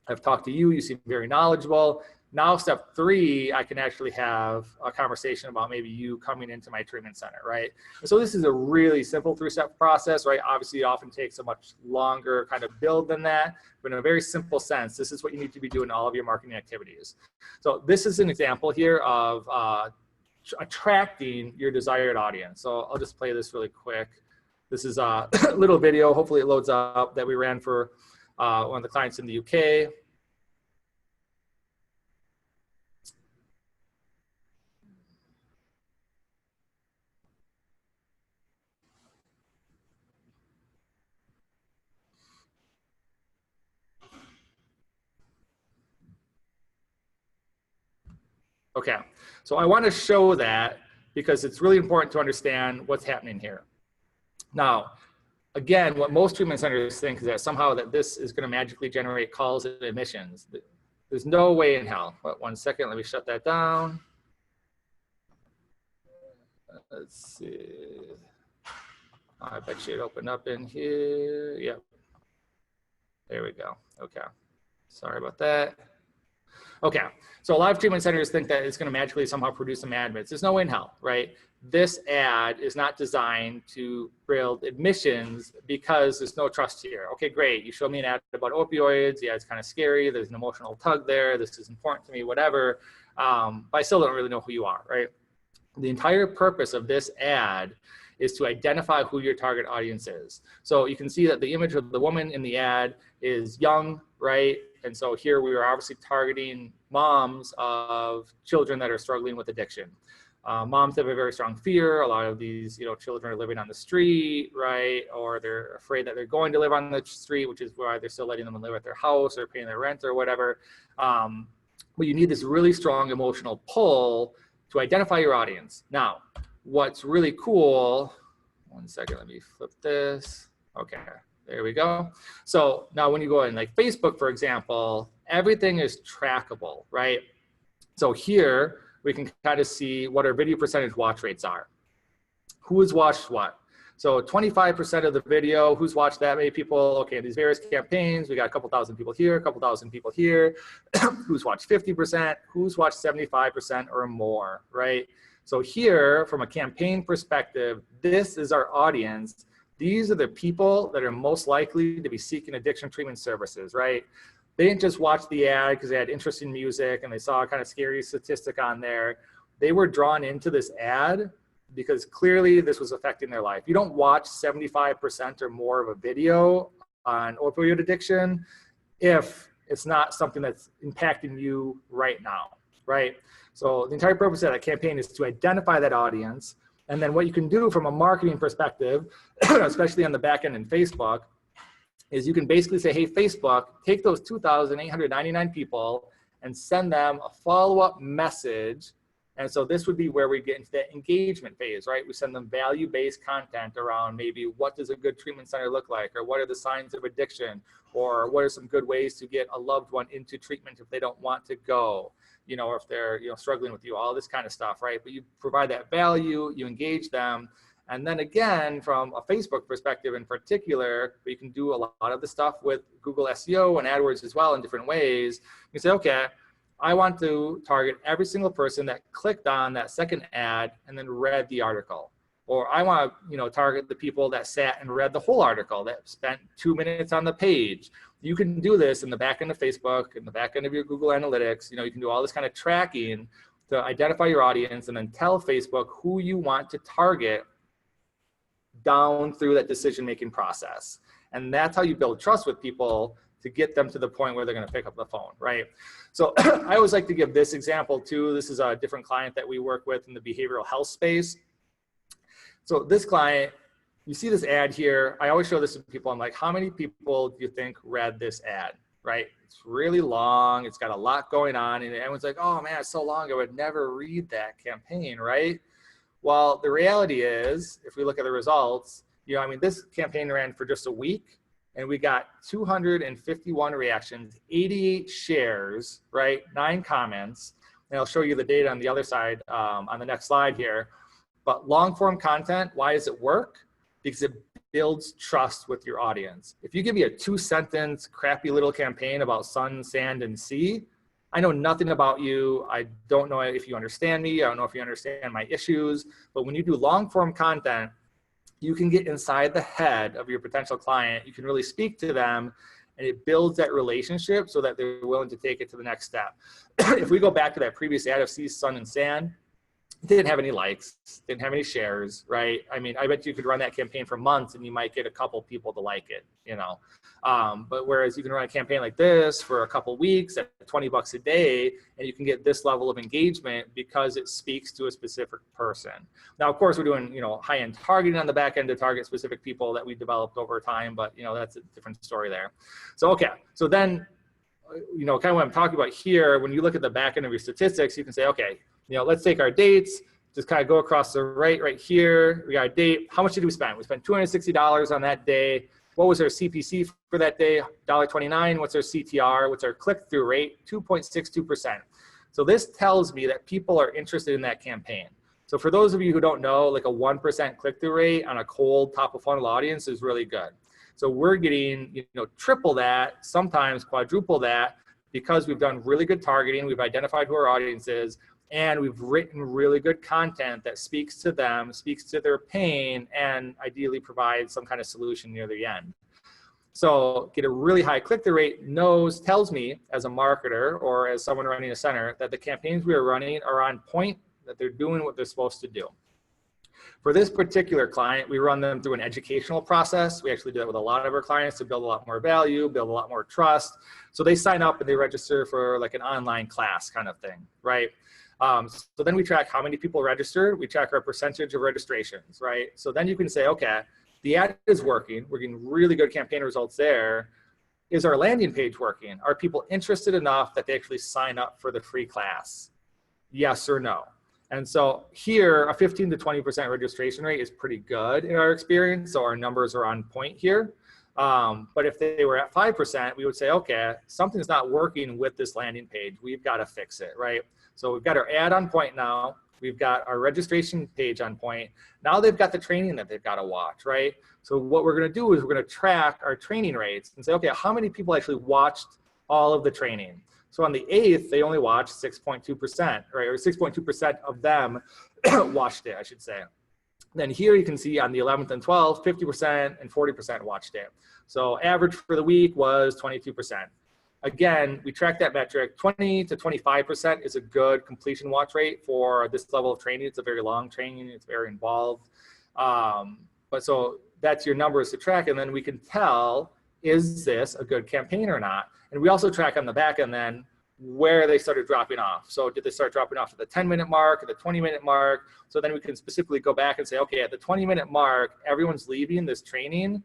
I've talked to you, you seem very knowledgeable. Now, step 3, I can actually have a conversation about maybe you coming into my treatment center, right? So this is a really simple 3-step process, right? Obviously, it often takes a much longer kind of build than that, but in a very simple sense, this is what you need to be doing in all of your marketing activities. So this is an example here of attracting your desired audience. So I'll just play this really quick. This is a little video, hopefully it loads up, that we ran for one of the clients in the UK. Okay, so I want to show that because it's really important to understand what's happening here. Now, again, what most treatment centers think is that somehow that this is going to magically generate calls and admissions. There's no way in hell. But 1 second, let me shut that down. Let's see. I bet you it opened up in here. Yep. There we go. Okay. Sorry about that. Okay. So a lot of treatment centers think that it's going to magically somehow produce some admits. There's no way in hell, right? This ad is not designed to build admissions because there's no trust here. Okay, great. You show me an ad about opioids. Yeah, it's kind of scary. There's an emotional tug there. This is important to me, whatever. But I still don't really know who you are, right? The entire purpose of this ad is to identify who your target audience is. So you can see that the image of the woman in the ad is young, right? And so here we are obviously targeting moms of children that are struggling with addiction. Moms have a very strong fear. A lot of these, children are living on the street, right? Or they're afraid that they're going to live on the street, which is why they're still letting them live at their house or paying their rent or whatever. But you need this really strong emotional pull to identify your audience. Now, what's really cool, 1 second, let me flip this. Okay, there we go. So now when you go in like Facebook, for example, everything is trackable, right? So here we can kind of see what our video percentage watch rates are. Who has watched what? So 25% of the video, who's watched that many people? Okay, these various campaigns, we got a couple thousand people here, a couple thousand people here. Who's watched 50%? Who's watched 75% or more, right? So here, from a campaign perspective, this is our audience. These are the people that are most likely to be seeking addiction treatment services, right? They didn't just watch the ad because they had interest in music and they saw a kind of scary statistic on there. They were drawn into this ad because clearly this was affecting their life. You don't watch 75% or more of a video on opioid addiction if it's not something that's impacting you right now, right? So the entire purpose of that campaign is to identify that audience. And then what you can do from a marketing perspective, especially on the back end in Facebook, is you can basically say, hey, Facebook, take those 2,899 people and send them a follow-up message. And so this would be where we get into that engagement phase, right? We send them value-based content around maybe what does a good treatment center look like, or what are the signs of addiction, or what are some good ways to get a loved one into treatment if they don't want to go, or if they're struggling with you, all this kind of stuff, right? But you provide that value, you engage them. And then again, from a Facebook perspective in particular, you can do a lot of the stuff with Google SEO and AdWords as well in different ways. You say, okay, I want to target every single person that clicked on that second ad and then read the article. Or I want to, target the people that sat and read the whole article, that spent 2 minutes on the page. You can do this in the back end of Facebook, in the back end of your Google Analytics. You can do all this kind of tracking to identify your audience and then tell Facebook who you want to target down through that decision-making process. And that's how you build trust with people to get them to the point where they're going to pick up the phone, right? So I always like to give this example too. This is a different client that we work with in the behavioral health space. So this client, you see this ad here. I always show this to people. I'm like, how many people do you think read this ad, right? It's really long. It's got a lot going on. And everyone's like, oh man, it's so long. I would never read that campaign, right? Well, the reality is, if we look at the results, this campaign ran for just a week and we got 251 reactions, 88 shares, right? 9 comments. And I'll show you the data on the other side on the next slide here. But long form content, why does it work? Because it builds trust with your audience. If you give me a 2-sentence crappy little campaign about sun, sand, and sea, I know nothing about you. I don't know if you understand me. I don't know if you understand my issues. But when you do long form content, you can get inside the head of your potential client. You can really speak to them and it builds that relationship so that they're willing to take it to the next step. If we go back to that previous ad of sea, sun, and sand, it didn't have any likes, didn't have any shares, right? I bet you could run that campaign for months and you might get a couple people to like it, But whereas you can run a campaign like this for a couple weeks at $20 a day, and you can get this level of engagement because it speaks to a specific person. Now, of course, we're doing, high-end targeting on the back end to target specific people that we developed over time, but that's a different story there. So, okay, so then you know, kind of what I'm talking about here, when you look at the back end of your statistics, you can say, okay, you know, let's take our dates, just kind of go across the right here. We got a date. How much did we spend? We spent $260 on that day. What was our CPC for that day? $1.29. What's our CTR? What's our click-through rate? 2.62%. So this tells me that people are interested in that campaign. So for those of you who don't know, like a 1% click-through rate on a cold top-of-funnel audience is really good. So we're getting, you know, triple that, sometimes quadruple that, because we've done really good targeting, we've identified who our audience is, and we've written really good content that speaks to them, speaks to their pain, and ideally provides some kind of solution near the end. So get a really high click-through rate tells me as a marketer or as someone running a center that the campaigns we are running are on point, that they're doing what they're supposed to do. For this particular client, we run them through an educational process. We actually do that with a lot of our clients to build a lot more value, build a lot more trust. So they sign up and they register for like an online class kind of thing, right? So then we track how many people registered. We track our percentage of registrations, right? So then you can say, okay, the ad is working. We're getting really good campaign results there. Is our landing page working? Are people interested enough that they actually sign up for the free class? Yes or no? And so here, a 15 to 20% registration rate is pretty good in our experience. So our numbers are on point here. But if they were at 5%, we would say, okay, something's not working with this landing page. We've got to fix it, right? So we've got our ad on point now. We've got our registration page on point. Now they've got the training that they've got to watch, right? So what we're going to do is we're going to track our training rates and say, okay, how many people actually watched all of the training? So on the 8th, they only watched 6.2%, right? Or 6.2% of them watched it, I should say. Then here you can see on the 11th and 12th, 50% and 40% watched it. So average for the week was 22%. Again, we track that metric. 20 to 25% is a good completion watch rate for this level of training. It's a very long training. It's very involved. But so that's your numbers to track. And then we can tell, is this a good campaign or not? And we also track on the back end then where they started dropping off. So did they start dropping off at the 10-minute mark, at the 20-minute mark? So then we can specifically go back and say, okay, at the 20-minute mark, everyone's leaving this training.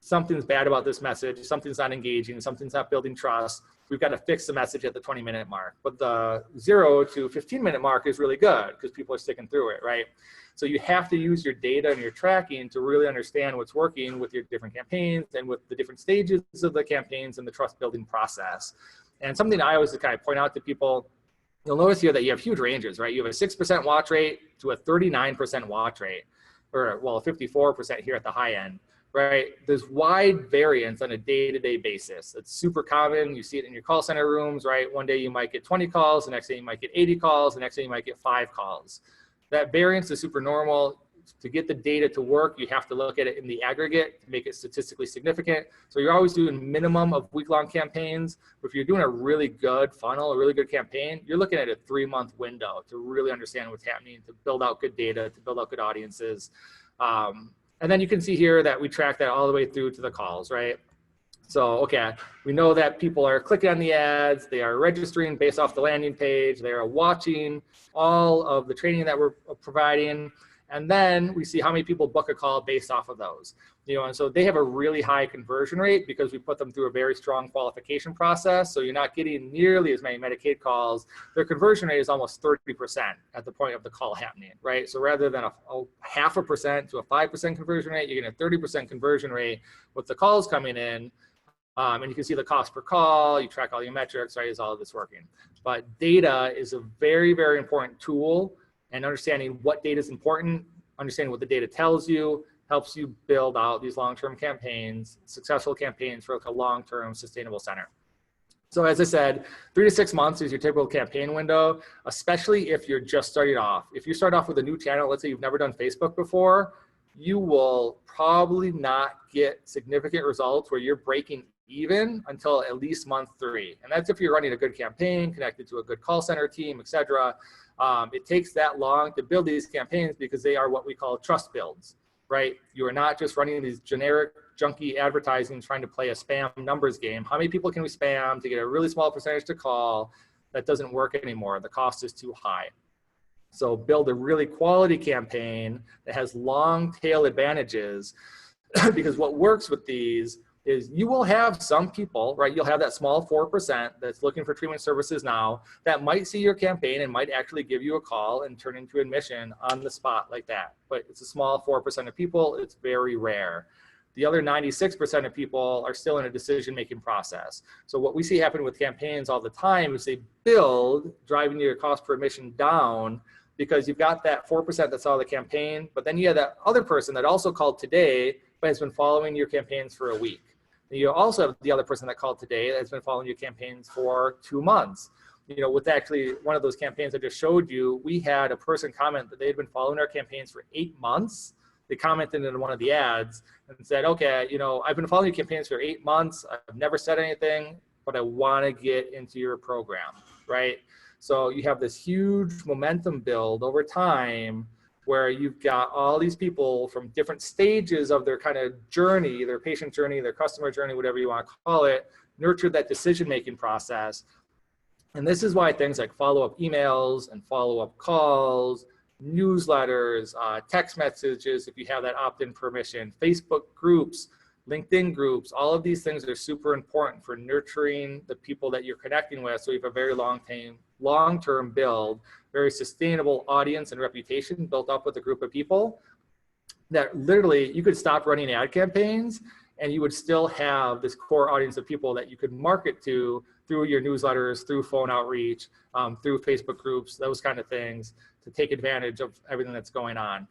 Something's bad about this message. Something's not engaging. Something's not building trust. We've got to fix the message at the 20-minute mark. But the 0 to 15-minute mark is really good because people are sticking through it, right? So you have to use your data and your tracking to really understand what's working with your different campaigns and with the different stages of the campaigns and the trust building process. And something I always kind of point out to people, you'll notice here that you have huge ranges, right? You have a 6% watch rate to a 39% watch rate, or well, 54% here at the high end, right? There's wide variance on a day-to-day basis. It's super common. You see it in your call center rooms, right? One day you might get 20 calls, the next day you might get 80 calls, the next day you might get 5 calls. That variance is super normal. To get the data to work, you have to look at it in the aggregate to make it statistically significant. So you're always doing minimum of week-long campaigns. But if you're doing a really good funnel, a really good campaign, you're looking at a 3-month window to really understand what's happening, to build out good data, to build out good audiences. And then you can see here that we track that all the way through to the calls, right? So, okay, we know that people are clicking on the ads, they are registering based off the landing page, they are watching all of the training that we're providing, and then we see how many people book a call based off of those. You know, and so they have a really high conversion rate because we put them through a very strong qualification process. So you're not getting nearly as many Medicaid calls. Their conversion rate is almost 30% at the point of the call happening, right? So rather than a 0.5% to a 5% conversion rate, you're getting a 30% conversion rate with the calls coming in. And you can see the cost per call, you track all your metrics, right? Is all of this working? But data is a very, very important tool, and understanding what data is important, understanding what the data tells you, helps you build out these long-term campaigns, successful campaigns for like a long-term sustainable center. So as I said, 3 to 6 months is your typical campaign window, especially if you're just starting off. If you start off with a new channel, let's say you've never done Facebook before, you will probably not get significant results where you're breaking even until at least month 3. And that's if you're running a good campaign, connected to a good call center team, et cetera. It takes that long to build these campaigns because they are what we call trust builds, right? You are not just running these generic junky advertising trying to play a spam numbers game. How many people can we spam to get a really small percentage to call? That doesn't work anymore. The cost is too high. So build a really quality campaign that has long tail advantages because what works with these is you will have some people, right? You'll have that small 4% that's looking for treatment services now that might see your campaign and might actually give you a call and turn into admission on the spot like that. But it's a small 4% of people. It's very rare. The other 96% of people are still in a decision-making process. So what we see happen with campaigns all the time is they build, driving your cost per admission down, because you've got that 4% that saw the campaign, but then you have that other person that also called today, but has been following your campaigns for a week. And you also have the other person that called today that has been following your campaigns for 2 months. You know, with actually one of those campaigns I just showed you, we had a person comment that they had been following our campaigns for 8 months. They commented in one of the ads and said, okay, you know, I've been following your campaigns for 8 months. I've never said anything, but I want to get into your program, right? So you have this huge momentum build over time where you've got all these people from different stages of their kind of journey, their patient journey, their customer journey, whatever you want to call it, nurture that decision-making process. And this is why things like follow-up emails and follow-up calls, newsletters, text messages, if you have that opt-in permission, Facebook groups, LinkedIn groups, all of these things are super important for nurturing the people that you're connecting with. So you have a very long-term build, very sustainable audience and reputation built up with a group of people that literally you could stop running ad campaigns and you would still have this core audience of people that you could market to through your newsletters, through phone outreach, through Facebook groups, those kind of things, to take advantage of everything that's going on.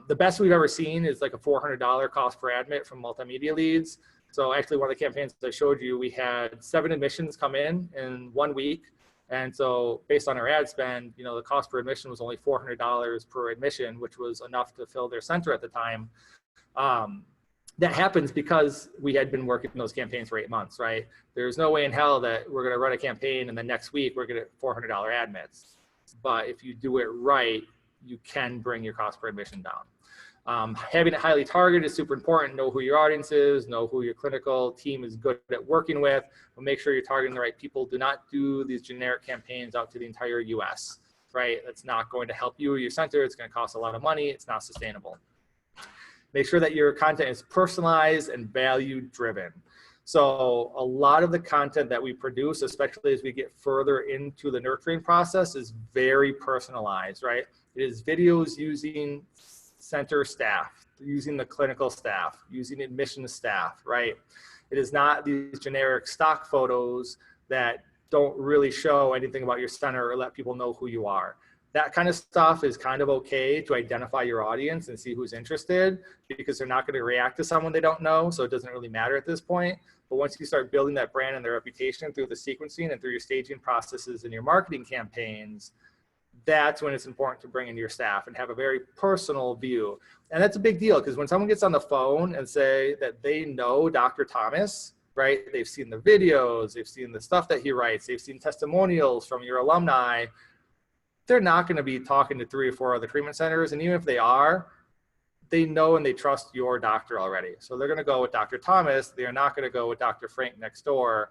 The best we've ever seen is like a $400 cost per admit from multimedia leads. So actually one of the campaigns I showed you, we had 7 admissions come in 1 week. And so based on our ad spend, you know, the cost per admission was only $400 per admission, which was enough to fill their center at the time. That happens because we had been working those campaigns for 8 months, right? There's no way in hell that we're going to run a campaign and the next week we're going to get $400 admits. But if you do it right, you can bring your cost per admission down. Having it highly targeted is super important. Know who your audience is, know who your clinical team is good at working with, but make sure you're targeting the right people. Do not do these generic campaigns out to the entire US, right? That's not going to help you or your center. It's going to cost a lot of money. It's not sustainable. Make sure that your content is personalized and value driven. So a lot of the content that we produce, especially as we get further into the nurturing process, is very personalized, right? It is videos using center staff, using the clinical staff, using admissions staff, right? It is not these generic stock photos that don't really show anything about your center or let people know who you are. That kind of stuff is kind of okay to identify your audience and see who's interested, because they're not going to react to someone they don't know, so it doesn't really matter at this point. But once you start building that brand and their reputation through the sequencing and through your staging processes and your marketing campaigns, that's when it's important to bring in your staff and have a very personal view. And that's a big deal, because when someone gets on the phone and say that they know Dr. Thomas, right? They've seen the videos, they've seen the stuff that he writes, they've seen testimonials from your alumni, they're not going to be talking to 3 or 4 other treatment centers. And even if they are, they know and they trust your doctor already. So they're going to go with Dr. Thomas. They are not going to go with Dr. Frank next door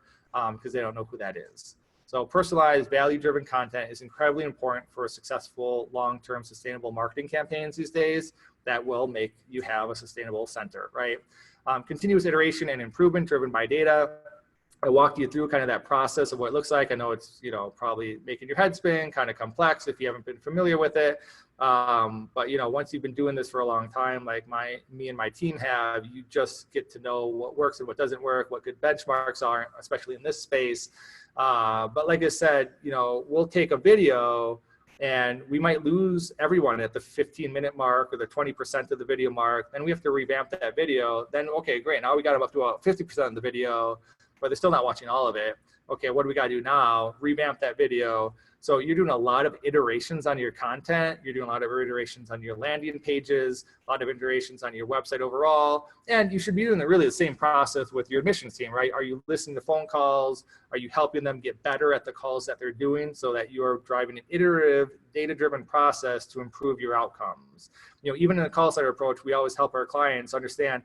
because they don't know who that is. So personalized, value-driven content is incredibly important for successful, long-term, sustainable marketing campaigns these days that will make you have a sustainable center, right? Continuous iteration and improvement driven by data. I walked you through kind of that process of what it looks like. I know it's, you know, probably making your head spin, kind of complex if you haven't been familiar with it. But, you know, once you've been doing this for a long time, like me and my team have, you just get to know what works and what doesn't work, what good benchmarks are, especially in this space. But like I said, you know, we'll take a video and we might lose everyone at the 15-minute mark or the 20% of the video mark. Then we have to revamp that video. Then, okay, great. Now we got up to about 50% of the video, but they're still not watching all of it. Okay, what do we got to do now? Revamp that video. So you're doing a lot of iterations on your content. You're doing a lot of iterations on your landing pages, a lot of iterations on your website overall. And you should be doing really the same process with your admissions team, right? Are you listening to phone calls? Are you helping them get better at the calls that they're doing so that you're driving an iterative, data-driven process to improve your outcomes? You know, even in the call center approach, we always help our clients understand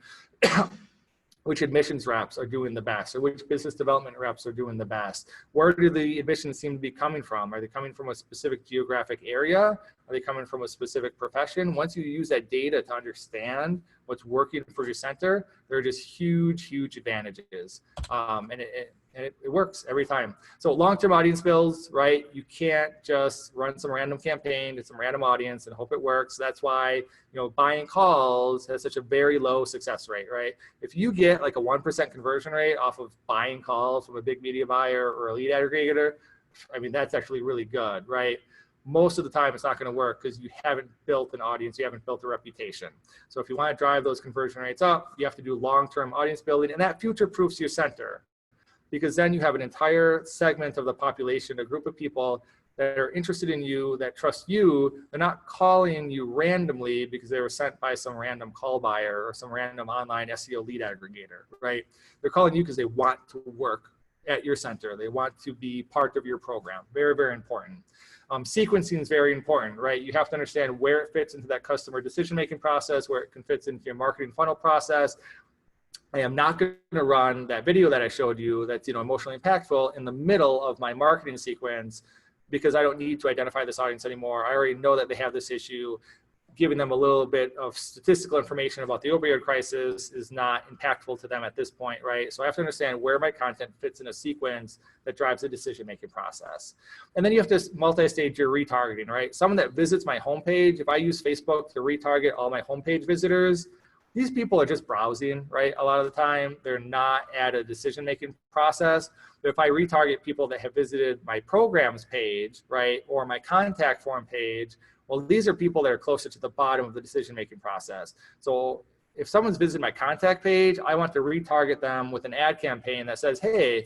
which admissions reps are doing the best, or which business development reps are doing the best. Where do the admissions seem to be coming from? Are they coming from a specific geographic area? Are they coming from a specific profession? Once you use that data to understand what's working for your center, there are just huge, huge advantages. And it works every time. So long-term audience builds, right? You can't just run some random campaign to some random audience and hope it works. That's why, buying calls has such a very low success rate, right? If you get like a 1% conversion rate off of buying calls from a big media buyer or a lead aggregator, I mean, that's actually really good, right? Most of the time it's not going to work because you haven't built an audience, you haven't built a reputation. So if you want to drive those conversion rates up, you have to do long-term audience building, and that future-proofs your center. Because then you have an entire segment of the population, a group of people that are interested in you, that trust you. They're not calling you randomly because they were sent by some random call buyer or some random online SEO lead aggregator, right? They're calling you because they want to work at your center. They want to be part of your program. Very, very important. Sequencing is very important, right? You have to understand where it fits into that customer decision-making process, where it can fit into your marketing funnel process. I am not going to run that video that I showed you that's emotionally impactful in the middle of my marketing sequence because I don't need to identify this audience anymore. I already know that they have this issue. Giving them a little bit of statistical information about the opioid crisis is not impactful to them at this point, right? So I have to understand where my content fits in a sequence that drives the decision-making process. And then you have to multi-stage your retargeting, right? Someone that visits my homepage, if I use Facebook to retarget all my homepage visitors, these people are just browsing, right? A lot of the time, they're not at a decision-making process. But if I retarget people that have visited my programs page, right, or my contact form page, well, these are people that are closer to the bottom of the decision-making process. So if someone's visited my contact page, I want to retarget them with an ad campaign that says, hey,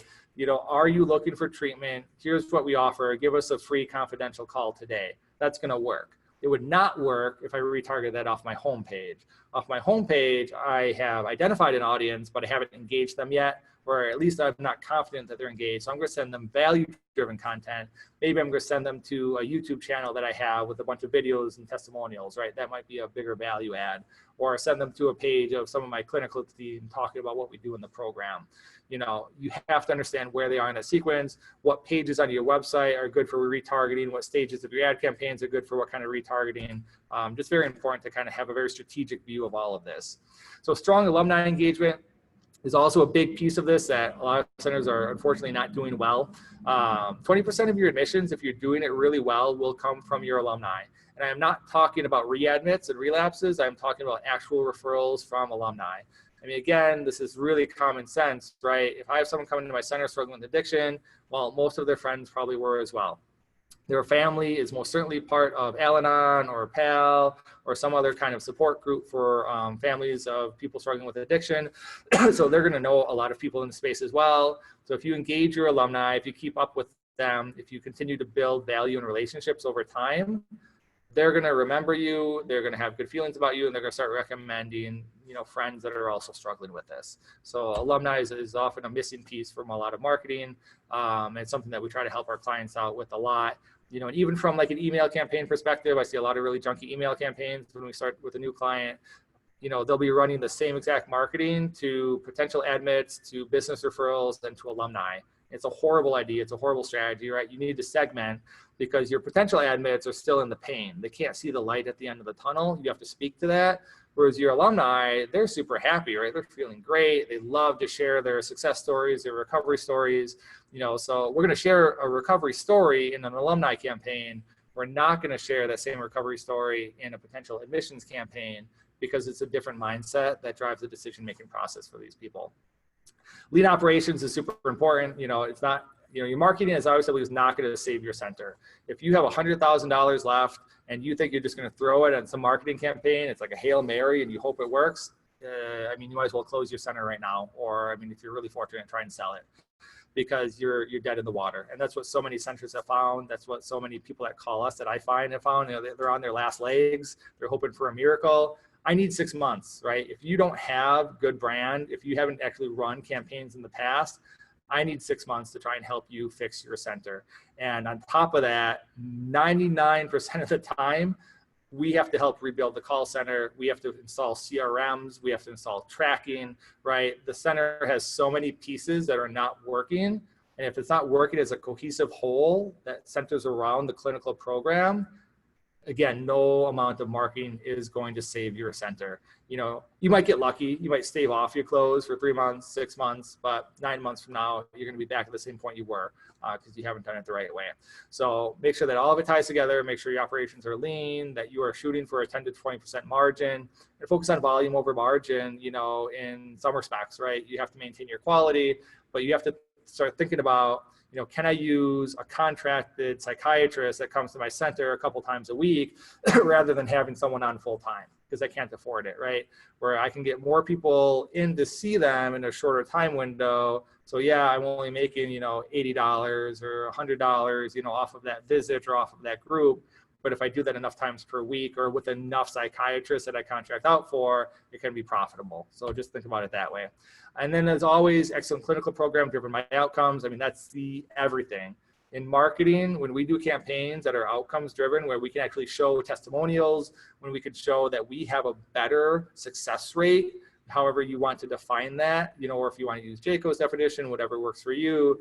are you looking for treatment? Here's what we offer. Give us a free confidential call today. That's going to work. It would not work if I retarget that off my homepage. Off my homepage, I have identified an audience, but I haven't engaged them yet, or at least I'm not confident that they're engaged. So I'm going to send them value-driven content. Maybe I'm going to send them to a YouTube channel that I have with a bunch of videos and testimonials, right? That might be a bigger value add. Or send them to a page of some of my clinical team talking about what we do in the program. You have to understand where they are in that sequence, what pages on your website are good for retargeting, what stages of your ad campaigns are good for what kind of retargeting. Just very important to kind of have a very strategic view of all of this. So strong alumni engagement is also a big piece of this that a lot of centers are unfortunately not doing well. 20% of your admissions, if you're doing it really well, will come from your alumni. And I'm not talking about readmits and relapses. I'm talking about actual referrals from alumni. I mean, again, this is really common sense, right? If I have someone coming to my center struggling with addiction, well, most of their friends probably were as well. Their family is most certainly part of Al-Anon or PAL or some other kind of support group for families of people struggling with addiction. So they're going to know a lot of people in the space as well. So if you engage your alumni, if you keep up with them, if you continue to build value and relationships over time, they're going to remember you, they're going to have good feelings about you, and they're going to start recommending, friends that are also struggling with this. So alumni is often a missing piece from a lot of marketing. It's something that we try to help our clients out with a lot. And even from like an email campaign perspective, I see a lot of really junky email campaigns when we start with a new client. They'll be running the same exact marketing to potential admits, to business referrals, and to alumni. It's a horrible idea. It's a horrible strategy, right? You need to segment because your potential admits are still in the pain. They can't see the light at the end of the tunnel. You have to speak to that. Whereas your alumni, they're super happy, right? They're feeling great. They love to share their success stories, their recovery stories. So we're going to share a recovery story in an alumni campaign. We're not going to share that same recovery story in a potential admissions campaign because it's a different mindset that drives the decision-making process for these people. Lead operations is super important. It's not, your marketing, as I always said, is not going to save your center. If you have $100,000 left and you think you're just going to throw it on some marketing campaign, it's like a Hail Mary and you hope it works. You might as well close your center right now. Or, if you're really fortunate, try and sell it because you're dead in the water. And that's what so many centers have found. That's what so many people that call us that I find have found. They're on their last legs. They're hoping for a miracle. I need 6 months, right? If you don't have good brand, if you haven't actually run campaigns in the past, I need 6 months to try and help you fix your center. And on top of that, 99% of the time, we have to help rebuild the call center. We have to install CRMs. We have to install tracking, right? The center has so many pieces that are not working. And if it's not working as a cohesive whole that centers around the clinical program, again, no amount of marketing is going to save your center. You know, you might get lucky. You might stave off your close for 3 months, 6 months, but 9 months from now, you're going to be back at the same point you were because you haven't done it the right way. So make sure that all of it ties together. Make sure your operations are lean, that you are shooting for a 10 to 20% margin, and focus on volume over margin, you know, in some respects, right? You have to maintain your quality, but you have to start thinking about, you know, can I use a contracted psychiatrist that comes to my center a couple times a week rather than having someone on full time because I can't afford it, right? Where I can get more people in to see them in a shorter time window. So yeah, I'm only making, you know, $80 or $100, you know, off of that visit or off of that group. But if I do that enough times per week or with enough psychiatrists that I contract out for, it can be profitable. So just think about it that way. And then as always, excellent clinical program driven by outcomes. I mean, that's the everything. In marketing, when we do campaigns that are outcomes driven, where we can actually show testimonials, when we could show that we have a better success rate, however you want to define that, you know, or if you want to use Jayco's definition, whatever works for you.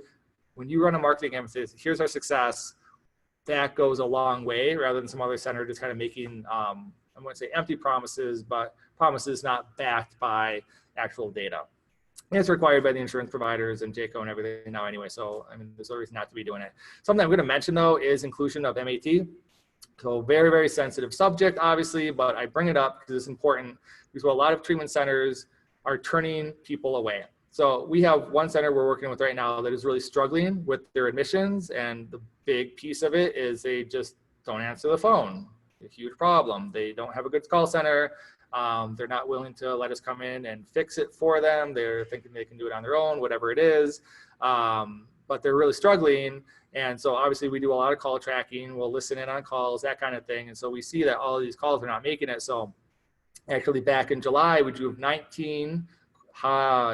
When you run a marketing campaign, here's our success, that goes a long way rather than some other center just kind of making, I wouldn't say empty promises, but promises not backed by actual data. And it's required by the insurance providers and Jayco and everything now anyway. So, I mean, there's no reason not to be doing it. Something I'm going to mention though is inclusion of MAT. So very, very sensitive subject, obviously, but I bring it up because it's important because a lot of treatment centers are turning people away. So we have one center we're working with right now that is really struggling with their admissions, and the big piece of it is they just don't answer the phone. A huge problem. They don't have a good call center. They're not willing to let us come in and fix it for them. They're thinking they can do it on their own, whatever it is. But they're really struggling. And so obviously we do a lot of call tracking. We'll listen in on calls, that kind of thing. And so we see that all of these calls are not making it. So actually back in July, we drew 19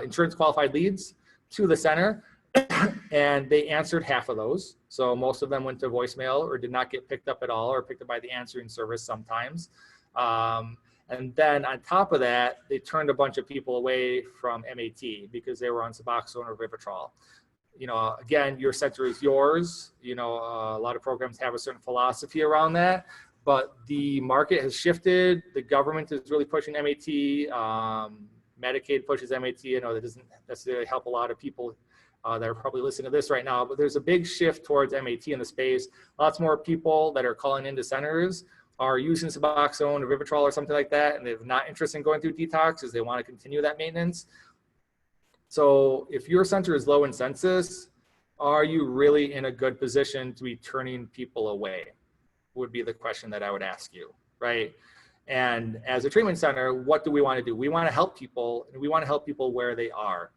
insurance qualified leads to the center and they answered half of those. So most of them went to voicemail or did not get picked up at all or picked up by the answering service sometimes. And then on top of that, they turned a bunch of people away from MAT because they were on Suboxone or Vivitrol. You know, again, your center is yours. You know, a lot of programs have a certain philosophy around that, but the market has shifted. The government is really pushing MAT. Medicaid pushes MAT. I know that doesn't necessarily help a lot of people that are probably listening to this right now, but there's a big shift towards MAT in the space. Lots more people that are calling into centers are using Suboxone or Vivitrol or something like that, and they're not interested in going through detox because they want to continue that maintenance. So if your center is low in census, are you really in a good position to be turning people away? Would be the question that I would ask you, right? And as a treatment center, what do we want to do? We want to help people, and we want to help people where they are.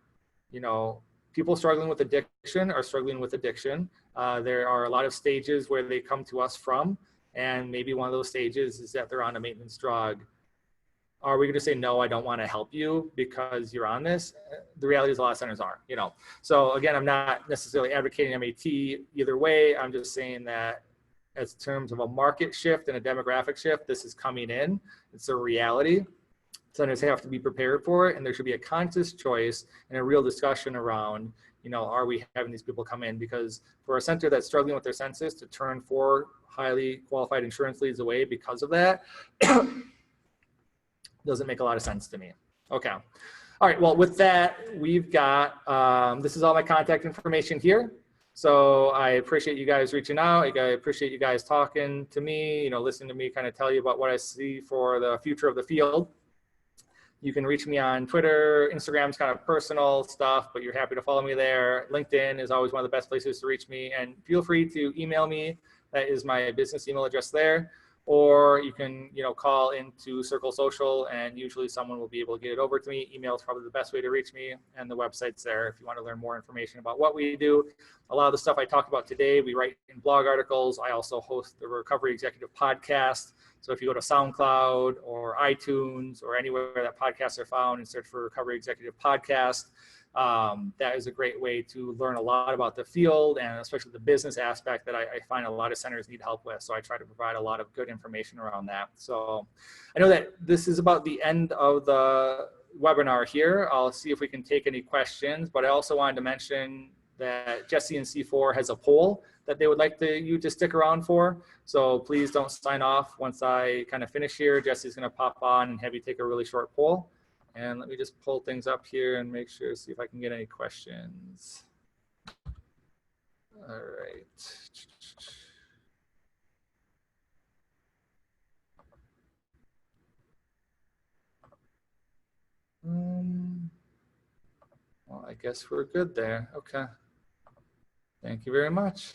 You know, people struggling with addiction are struggling with addiction. There are a lot of stages where they come to us from, and maybe one of those stages is that they're on a maintenance drug. Are we going to say, no, I don't want to help you because you're on this? The reality is a lot of centers are, you know. So again, I'm not necessarily advocating MAT either way. I'm just saying that as terms of a market shift and a demographic shift, this is coming in. It's a reality. Centers have to be prepared for it, and there should be a conscious choice and a real discussion around, you know, are we having these people come in? Because for a center that's struggling with their census to turn 4 highly qualified insurance leads away because of that doesn't make a lot of sense to me. Okay. All right. Well, with that, we've got, this is all my contact information here. So I appreciate you guys reaching out. I appreciate you guys talking to me, you know, listening to me kind of tell you about what I see for the future of the field. You can reach me on Twitter. Instagram's kind of personal stuff, but you're happy to follow me there. LinkedIn is always one of the best places to reach me, and feel free to email me. That is my business email address there. Or you can, you know, call into Circle Social, and usually someone will be able to get it over to me. Email is probably the best way to reach me, and the website's there if you want to learn more information about what we do. A lot of the stuff I talked about today, we write in blog articles. I also host the Recovery Executive podcast. So if you go to SoundCloud or iTunes or anywhere that podcasts are found and search for Recovery Executive Podcast, That is a great way to learn a lot about the field, and especially the business aspect that I find a lot of centers need help with. So I try to provide a lot of good information around that. So I know that this is about the end of the webinar here. I'll see if we can take any questions, but I also wanted to mention that Jesse and C4 has a poll that they would like you to stick around for. So please don't sign off once I kind of finish here. Jesse's going to pop on and have you take a really short poll. And let me just pull things up here and make sure, see if I can get any questions. All right. Well, I guess we're good there. Okay. Thank you very much.